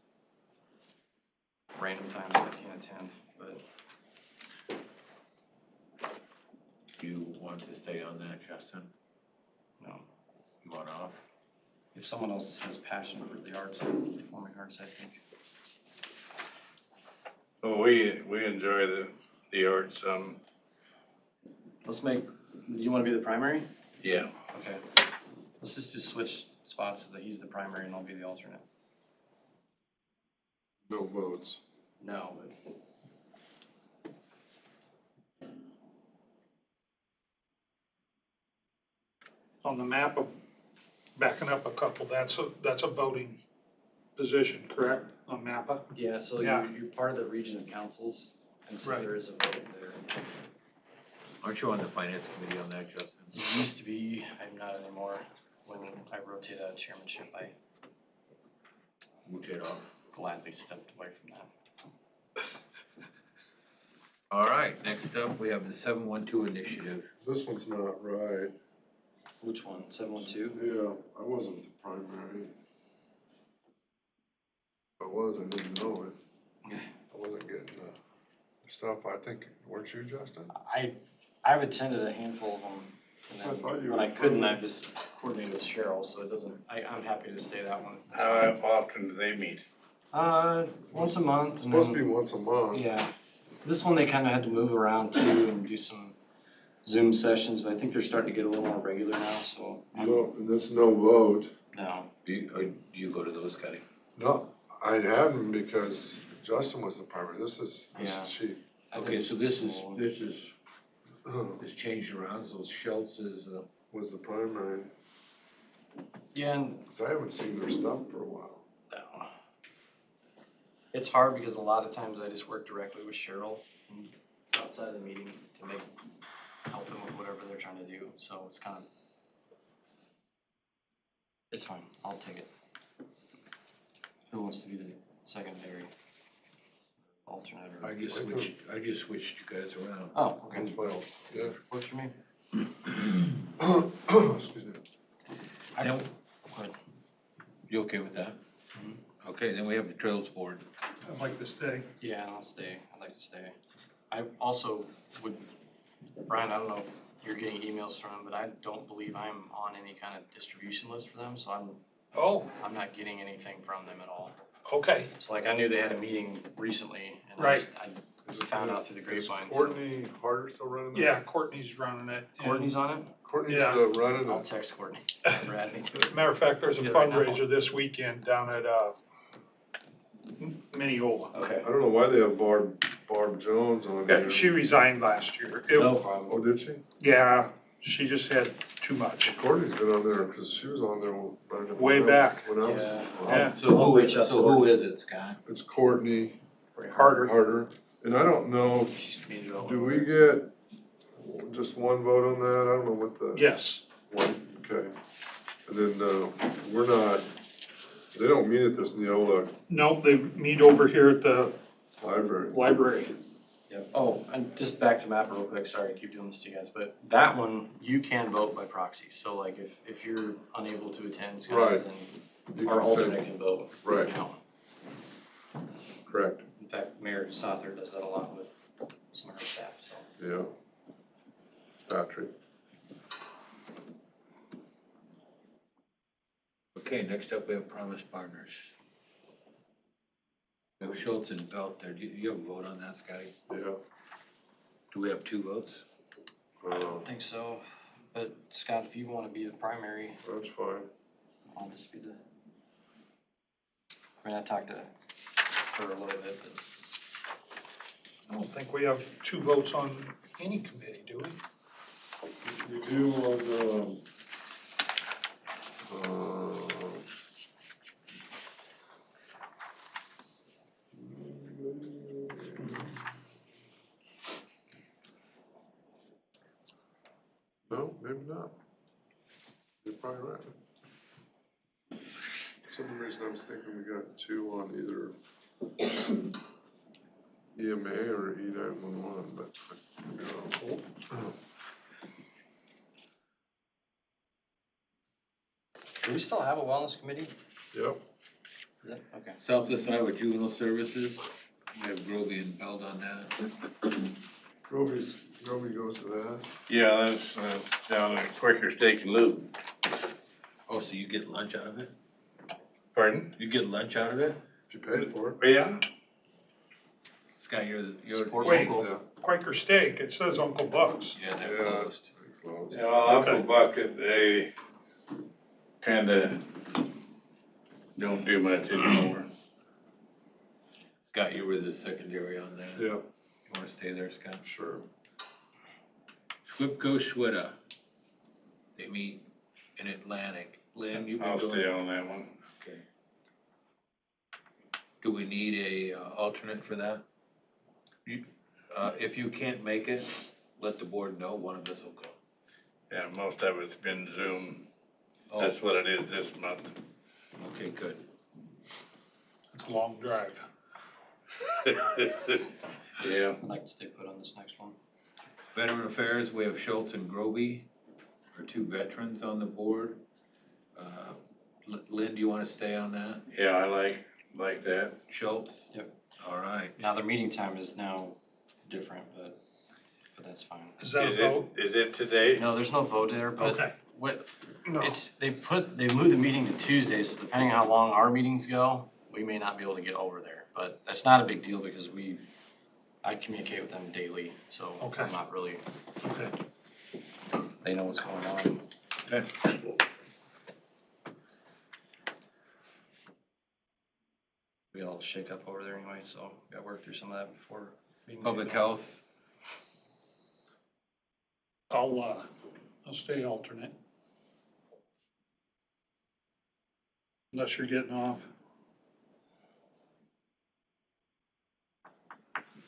random times that I can't attend, but. Do you want to stay on that, Justin? No. You want off? If someone else has passion for the arts, performing arts, I think. Well, we enjoy the arts, Let's make, do you wanna be the primary? yeah. Okay. Let's just switch spots so that he's the primary and I'll be the alternate. No votes. No, but. On the map of, backing up a couple, that's a voting position, correct, on MAPPA? Yeah, so Yeah. you're part of the region of councils, and so Right. there is a vote there. Aren't you on the finance committee on that, Justin? It used to be, I'm not anymore. When I rotated out of chairmanship, I Moved it off. gladly stepped away from that. All right, next up, we have the 712 initiative. This one's not right. Which one, 712? Yeah, I wasn't the primary. I was, I didn't know it. I wasn't getting the stuff, I think, weren't you, Justin? I've attended a handful of them, and I thought you then when were I couldn't, primary. I just coordinated with Cheryl, so it doesn't, I'm happy to stay that one. How often do they meet? Once a month. It's and supposed to then- be once a month. Yeah, this one they kinda had to move around too and do some Zoom sessions, but I think they're starting to get a little more regular now, so. No, and there's no vote. No, Do you go to those, Scotty? No, I hadn't because Justin was the primary. This is Yeah. cheap. I think Okay, it's so this just is, small. this changed around, so Schultz is, Was the primary. Yeah, and Cause I haven't seen their stuff for a while. no. It's hard because a lot of times I just work directly with Cheryl outside of the meeting to help them with whatever they're trying to do, so it's kind of, it's fine, I'll take it. Who wants to be the secondary alternate or? I just switched you guys around. Oh, okay, Well, yeah. works for me. Excuse me. I don't, but You okay with that? Mhm. Okay, then we have the Trails Board. I'd like to stay. yeah, I'll stay, I'd like to stay. I also would, Brian, I don't know if you're getting emails from them, but I don't believe I'm on any kind of distribution list for them, so Oh, I'm not getting anything from them at all. okay. So like, I knew they had a meeting recently, and Right. I found out through the grapevine. so- Courtney Harder still running that? Yeah, Courtney's running it. and- Courtney's on it? Courtney's Yeah. running I'll it. text Courtney. Bradley. Matter of fact, there's a Yeah, right now. fundraiser this weekend down at, Mineola. Okay. I don't know why they have Barb Jones on Yeah, there. she resigned last year. No problem. Oh, did she? Yeah, she just had too much. Courtney's been on there, cause she was on there right at the Way time back. When I was. Yeah. Yeah. So who I'll is, reach out to so who is it, Scott? It's Courtney Harder. Harder, and I don't know, She's made it all do over. we get just one vote on that? I don't know what the. Yes. One, okay. And then, we're not, they don't meet at this Neola No, they meet over here at the library. library. Yep. Oh, and just back to MAPPA real quick, sorry to keep doing this to you guys, but that one, you can vote by proxy. So like, if you're unable to attend, Scott, Right. then You our can say- alternate can vote. Right. Now. Correct, In fact, Mayor Sother does that a lot with some of her staff, so. yeah. Patrick. Okay, next up, we have Promise Partners. We have Schultz and Belt there. Do you have a vote on that, Scotty? Yeah. Do we have 2 votes? I don't think so, but Scott, if you wanna be the primary, That's fine. I'll just be I mean, I talked to her a little bit, but. I don't think we have 2 votes on any committee, do we? You do on, no, maybe not. You're probably right. For some reason I was thinking we got 2 on either. EMA or E911, but, you know. Do we still have a wellness committee? Yep. Is that, okay. Southwest Iowa Juvenile Services, we have Grovey and Beld on that. Grovey goes to that. Yeah, that's, down at Quaker Steak and Lube. Oh, so you get lunch out of it? Pardon? You get lunch out of it? If you pay for it. Yeah. Scott, you're, Support Wait. local. Yeah. Quaker Steak, it says Uncle Buck's. Yeah, they're Yeah. closed. Close. Yeah, well, Uncle Bucket, they kinda don't do much anymore. Scott, you were the secondary on that. Yeah, You wanna stay there, Scott? sure. Swipco Schwitta, they meet in Atlantic. Lynn, you've been I'll going. stay on that one. Okay. Do we need a alternate for that? If you can't make it, let the board know, one of us will go. Yeah, most of it's been Zoom. Oh, That's what it is this month. okay, good. It's a long drive. Yeah. I'd like to stay put on this next one. Veteran Affairs, we have Schultz and Grovey, our two veterans on the board. Lynn, do you wanna stay on that? Yeah, I like that. Schultz? Yep. All right. Now, their meeting time is now different, but that's fine. Is that a Is vote? it today? No, there's no vote there, but Okay. what, No. they moved the meeting to Tuesday, so depending on how long our meetings go, we may not be able to get over there. But that's not a big deal because I communicate with them daily, so Okay. I'm not really, Okay. they know what's going on. Okay. We all shake up over there anyway, so gotta work through some of that before meetings. Public get Health, I'll stay alternate. Unless you're getting off.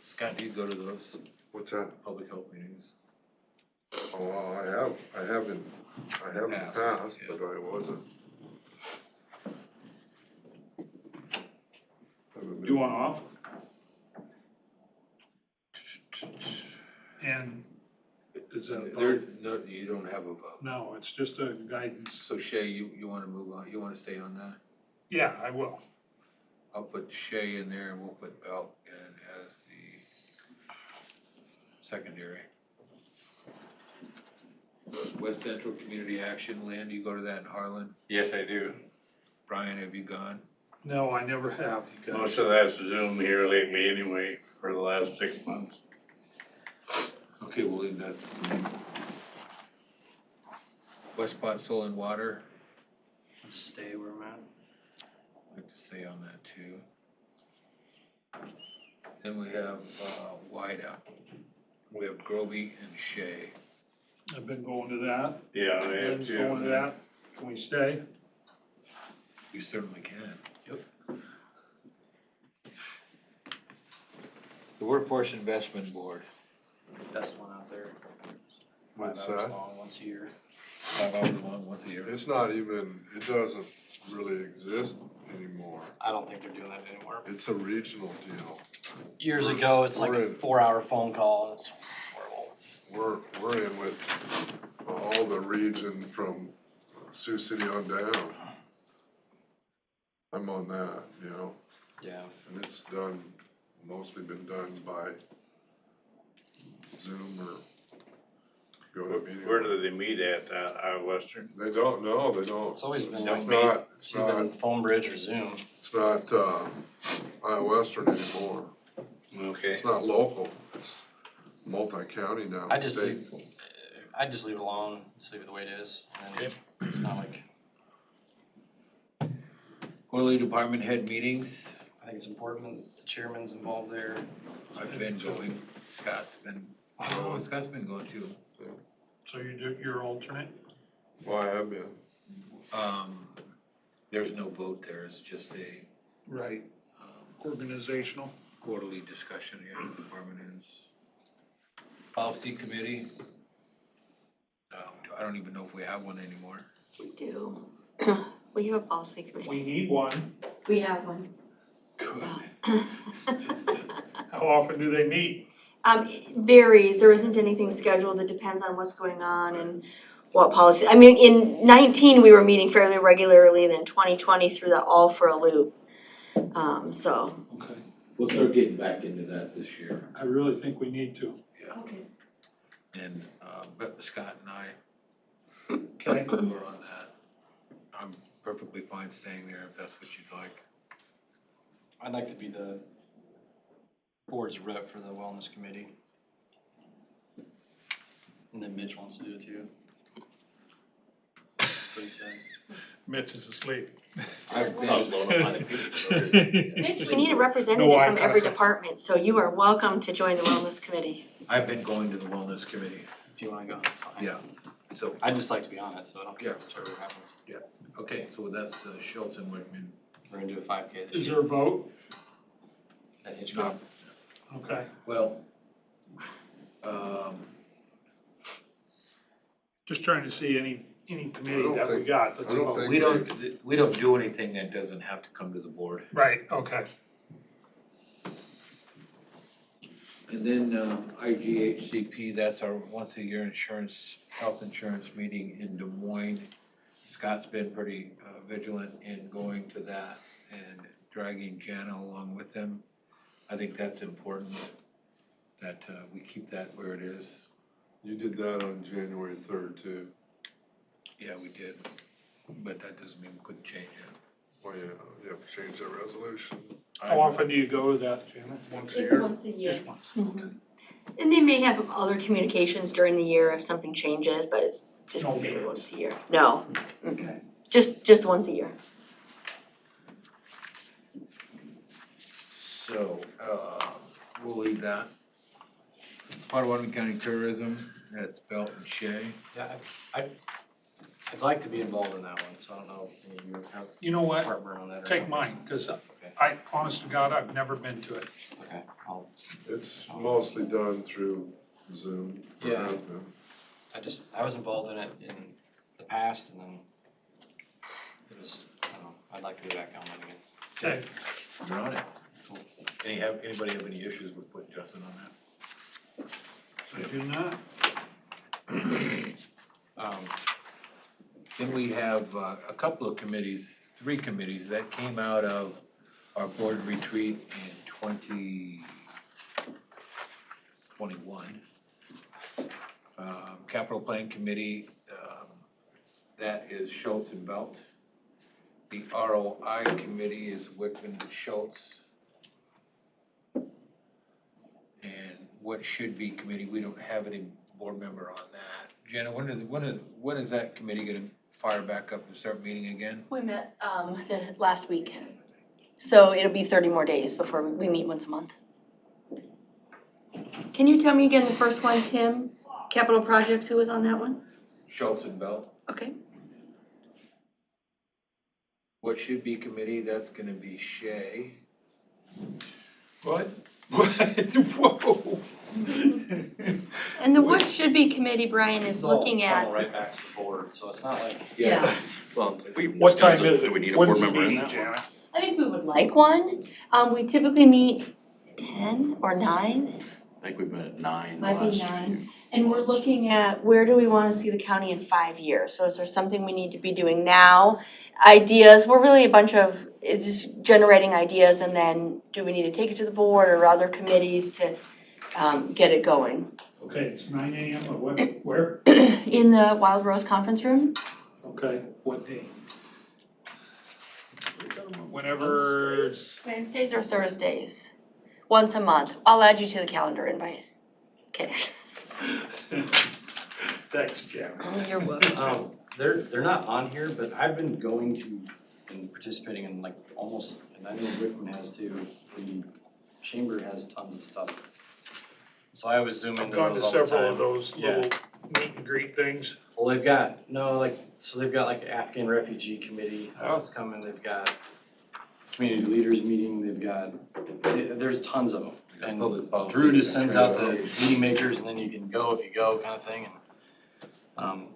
Scott, do you go to those What's that? public health meetings? Oh, well, I have in the past, but I wasn't. Haven't You been- want off? And is that a There, vote? no, you don't have a vote. No, it's just a guidance. So Shay, you wanna move on, you wanna stay on that? Yeah, I will. I'll put Shay in there and we'll put Belt in as the secondary. West Central Community Action, Lynn, you go to that in Harlan? Yes, I do. Brian, have you gone? No, I never have, you guys. Most of that's Zoom here lately anyway, for the last 6 months. Okay, we'll leave that. West Spot Soil and Water, I'll just stay where I'm at. I'd like to stay on that too. Then we have, WIDA. We have Grovey and Shay. I've been going to that. Yeah, I have Lynn's going to too. that. Can we stay? You certainly can. Yep. The Workforce Investment Board, Best one out there. What's 5 hours that? long, once a year. 5 hours long, once a year. It's not even, it doesn't really exist anymore. I don't think they're doing that anymore. It's a regional deal. Years ago, it's like we're a in. 4-hour phone call, and it's horrible. We're in with all the region from Sioux City on down. I'm on that, you know, Yeah. and it's mostly been done by Zoom or go to a meeting. Where do they meet at, out Western? They don't, no, they don't. It's always been It's like not, It's either phone bridge or Zoom. it's not, Iowa Western anymore. Okay. It's not local, it's multi-county now. I just state. leave it alone, just leave it the way it is, and then it's not like, Quarterly department head meetings, I think it's important that the chairman's involved there. I've been going, Scott's been going too. So you're alternate? Well, I have been. There's no vote there, it's just a, Right. Organizational? quarterly discussion here with department heads. Policy committee, I don't even know if we have one anymore. We do. We have a policy committee. We need one. We have one. Good. Yeah. How often do they meet? It varies, there isn't anything scheduled, it depends on what's going on and what policy. I mean, in 19, we were meeting fairly regularly, then 2020 threw that all for a loop. So. Okay. We'll start getting back into that this year. I really think we need to. Okay. And, Scott and I Okay. were on that. I'm perfectly fine staying there if that's what you'd like. I'd like to be the board's rep for the wellness committee. And then Mitch wants to do it too. That's what he said. Mitch is asleep. I've been, Mitch, we need a representative No eye from every contact. department, so you are welcome to join the wellness committee. I've been going to the wellness committee. If you wanna go, that's fine. Yeah. So, I'd just like to be on it, so I don't care Yeah. whichever happens. okay, so that's Schultz and Whitman. We're gonna do a 5K this Is year. there a vote? At Hitchcock. Okay. Well, Just trying to see any committee don't that we think- got that's I don't vote. think- we don't do anything that doesn't have to come to the board. Right, okay. And then, IGHCP, that's our once-a-year health insurance meeting in Des Moines. Scott's been pretty vigilant in going to that and dragging Jana along with him. I think that's important, that we keep that where it is. You did that on January 3rd too. Yeah, we did, but that doesn't mean we couldn't change it. Well, yeah, you have to change that resolution. How often do you go to that, Janet? Once a It's year? once a year. Just once. Mhm. And they may have other communications during the year if something changes, but it's just No usually meetings. once a year. No, Okay. just once a year. So, we'll leave that. Pottawattamie County Tourism, that's Belt and Shea. Yeah, I'd like to be involved in that one, so I don't know if any of you have You know what? heartburn on that or Take not. mine, because Okay, I, honest to God, I've never been to it. okay, It's mostly done through Zoom. or Yeah. has been. I was involved in it in the past, and then it was, I don't know, I'd like to be back on it again. Okay. You're on it. Anybody have any issues with putting Justin on that? I do not. Then we have a couple of committees, 3 committees that came out of our board retreat in 2021. Capital Plan Committee, that is Schultz and Belt. The ROI Committee is Whitman and Schultz. And what should be committee, we don't have any board member on that. Jenna, when is that committee gonna fire back up and start meeting again? We met the last week, so it'll be 30 more days before we meet once a month. Can you tell me again the first one, Tim? Capital Projects, who was on that one? Schultz and Belt. Okay. What should be committee, that's gonna be Shay. What? What? Whoa. And the what should be committee, Brian, is It's all looking funnel at, right back to the board, so it's not like. yeah. Well, What time is it? Do we need a When's board the member in meeting, that one? Janet? I think we would like one. We typically meet 10 or 9. I think we've been at 9 the Might be last 9. few. And we're looking at where do we want to see the county in 5 years? So is there something we need to be doing now? Ideas, we're really a bunch of, it's just generating ideas, and then do we need to take it to the board or other committees to get it going? Okay, it's 9 AM or what, where? In the Wild Rose Conference Room? Okay, what day? Whenever, Wednesdays or Thursdays, once a month. I'll add you to the calendar invite. Okay. thanks, Janet. You're welcome. They're not on here, but I've been going to and participating in like almost, and I know Whitman has too, the chamber has tons of stuff. So I always zoom I've into gone those to all the several time. of those Yeah. little meet and greet things. Well, they've got, so they've got like Afghan Refugee Committee, that's coming, they've got Community Leaders Meeting, they've got, there's tons of them. And Public policy, Drew just sends out the transportation. meeting makers, and then you can go if you go kind of thing, and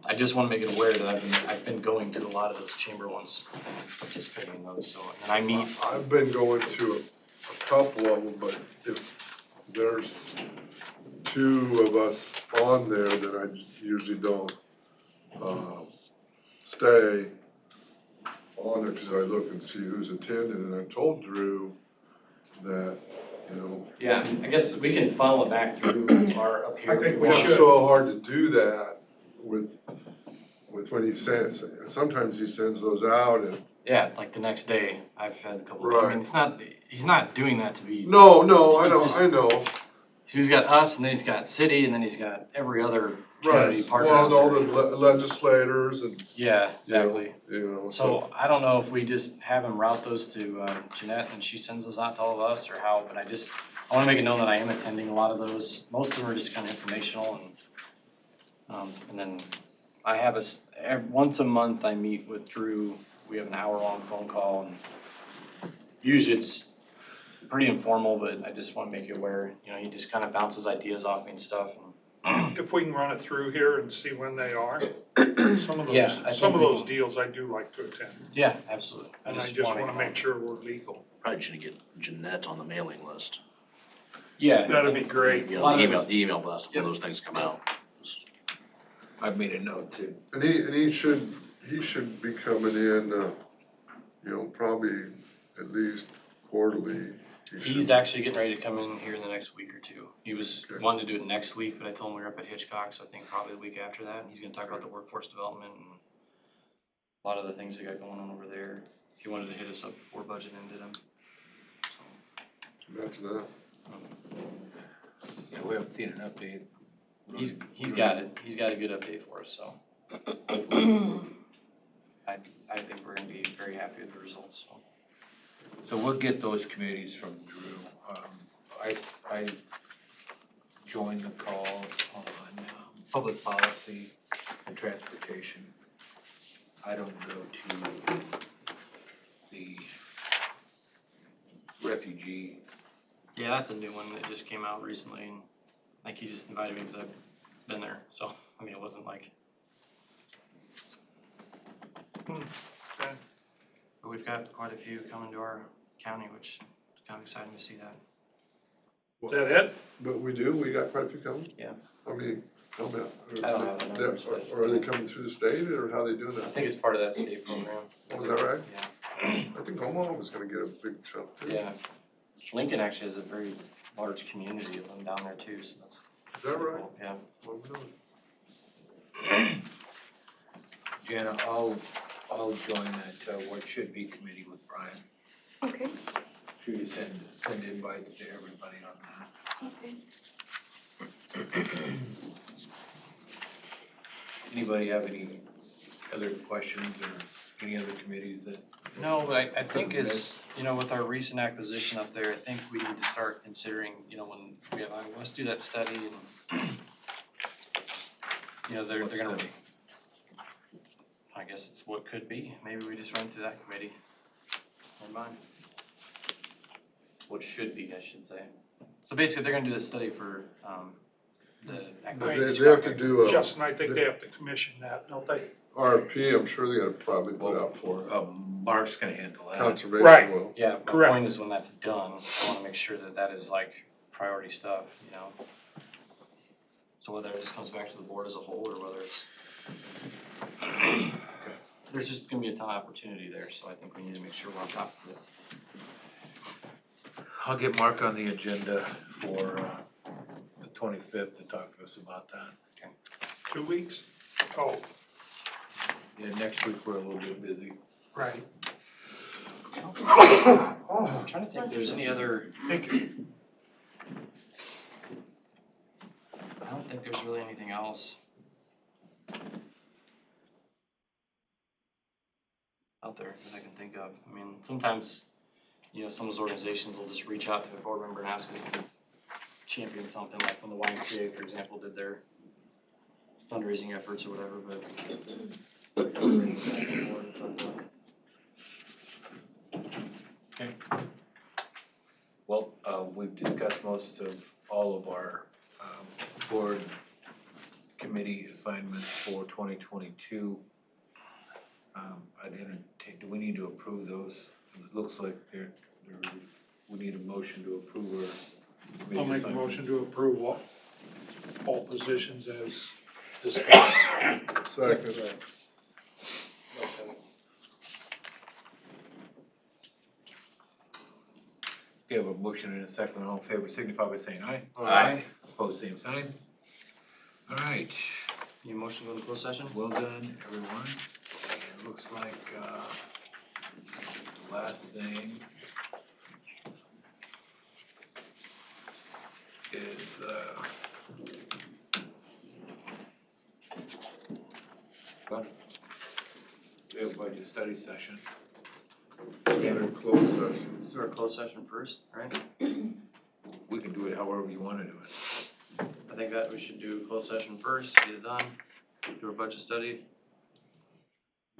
I just want to make it aware that I've been going to a lot of those chamber ones and participating in those, so, and I meet, I've been going to a couple of them, but if there's two of us on there that I usually don't, stay on it, cause I look and see who's attending, and I told Drew that, you know. Yeah, I guess we can funnel it back through our up here. I think if we want. It's should. so hard to do that with when he sends, sometimes he sends those out and. Yeah, like the next day, I've had a couple, I Right. mean, he's not doing that to be. No, He's I know. He's got us, and then he's got city, and then he's got every other Right, community partner well, out all there. the legislators and. Yeah, exactly. You know, So I don't know if we just have him route those to Jeanette and she sends those out to all of us or how, but I wanna make it known that I am attending a lot of those. Most of them are just kind of informational and then I have once a month I meet with Drew. We have an hour-long phone call and usually it's pretty informal, but I just wanna make you aware, you know, he just kind of bounces ideas off me and stuff. If we can run it through here and see when they are. Some of Yeah, I those, some of think we those can. deals I do like to attend. Yeah, absolutely. And I just wanna make sure we're legal. Probably should get Jeanette on the mailing list. Yeah. That'd be great. You know, the email blast when those things come out. I've made a note too. And he should be coming in, you know, probably at least quarterly. He's actually getting ready to come in here in the next week or two. He was wanting to do it next week, but I told him we were up at Hitchcock, so I think probably the week after that. He's gonna talk about the workforce development and a lot of the things they got going on over there. He wanted to hit us up before budget ended him. Imagine that. Yeah, we haven't seen an update. He's got it. He's got a good update for us, so. I think we're gonna be very happy with the results, so. So we'll get those committees from Drew. I joined the call on public policy and transportation. I don't go to the refugee. Yeah, that's a new one that just came out recently, and like he just invited me because I've been there, so, I mean, it wasn't like. Okay. But we've got quite a few coming to our county, which is kind of exciting to see that. Is that it? But we got quite a few coming? Yeah. How many coming out? I don't have the numbers, but- Or are they coming through the state, or how are they doing I that? think it's part of that state program. Oh, is that right? Yeah. I think Omaha was gonna get a big chunk too. Yeah. Lincoln actually has a very large community of them down there too, so that's. Is that right? cool. Yeah. Well, we know. Jana, I'll join that, what should be committee with Brian. Okay, Should you send invites to everybody on that? okay. Anybody have any other questions or any other committees that? No, but I think is, you know, with our recent acquisition up there, I think we need to start considering, you know, when we have, let's do that study and, you know, they're gonna, I guess it's what could be. Maybe we just run through that committee. Never mind. What should be, I should say. So basically, they're gonna do that study for, the. They have to do a. Justin, I think they have to commission that, don't they? RFP, I'm sure they gotta probably put out for Mark's gonna handle that. conservation. Right. Will. Yeah, my Correct. point is when that's done, I wanna make sure that that is like priority stuff, you know? So whether it just comes back to the board as a whole or whether it's, there's just gonna be a ton of opportunity there, so I think we need to make sure we're on top of it. I'll get Mark on the agenda for the 25th to talk to us about that. 2 weeks? Oh, Yeah, next week we're a little bit busy. right. I'm trying to think if there's any other. Thank you. I don't think there's really anything else out there that I can think of. I mean, sometimes, you know, some of those organizations will just reach out to a board member and ask us to champion something, like when the YMCA, for example, did their fundraising efforts or whatever, but. Okay. Well, we've discussed most of all of our board committee assignments for 2022. I'd entertain, do we need to approve those? It looks like we need a motion to approve I'll make a motion to approve all positions as discussed. Second. Okay, we have a motion and a second, all in favor, signify by saying aye. Aye. Opposed, same sign. All right, Need a motion to go to closed session? well done, everyone. It looks like, last thing is, what? We have budget study session. We're in closed session. Let's do our closed session first, right? We can do it however you wanna do it. I think that we should do closed session first, get it done, do our budget study.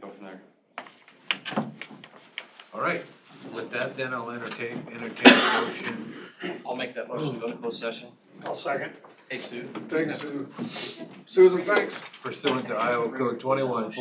Go from there. All right, with that then, I'll entertain a motion. I'll make that motion to go to closed session. I'll second. Hey, Sue. Thanks, Sue. Susan, thanks. Pursuant to Iowa Code 21,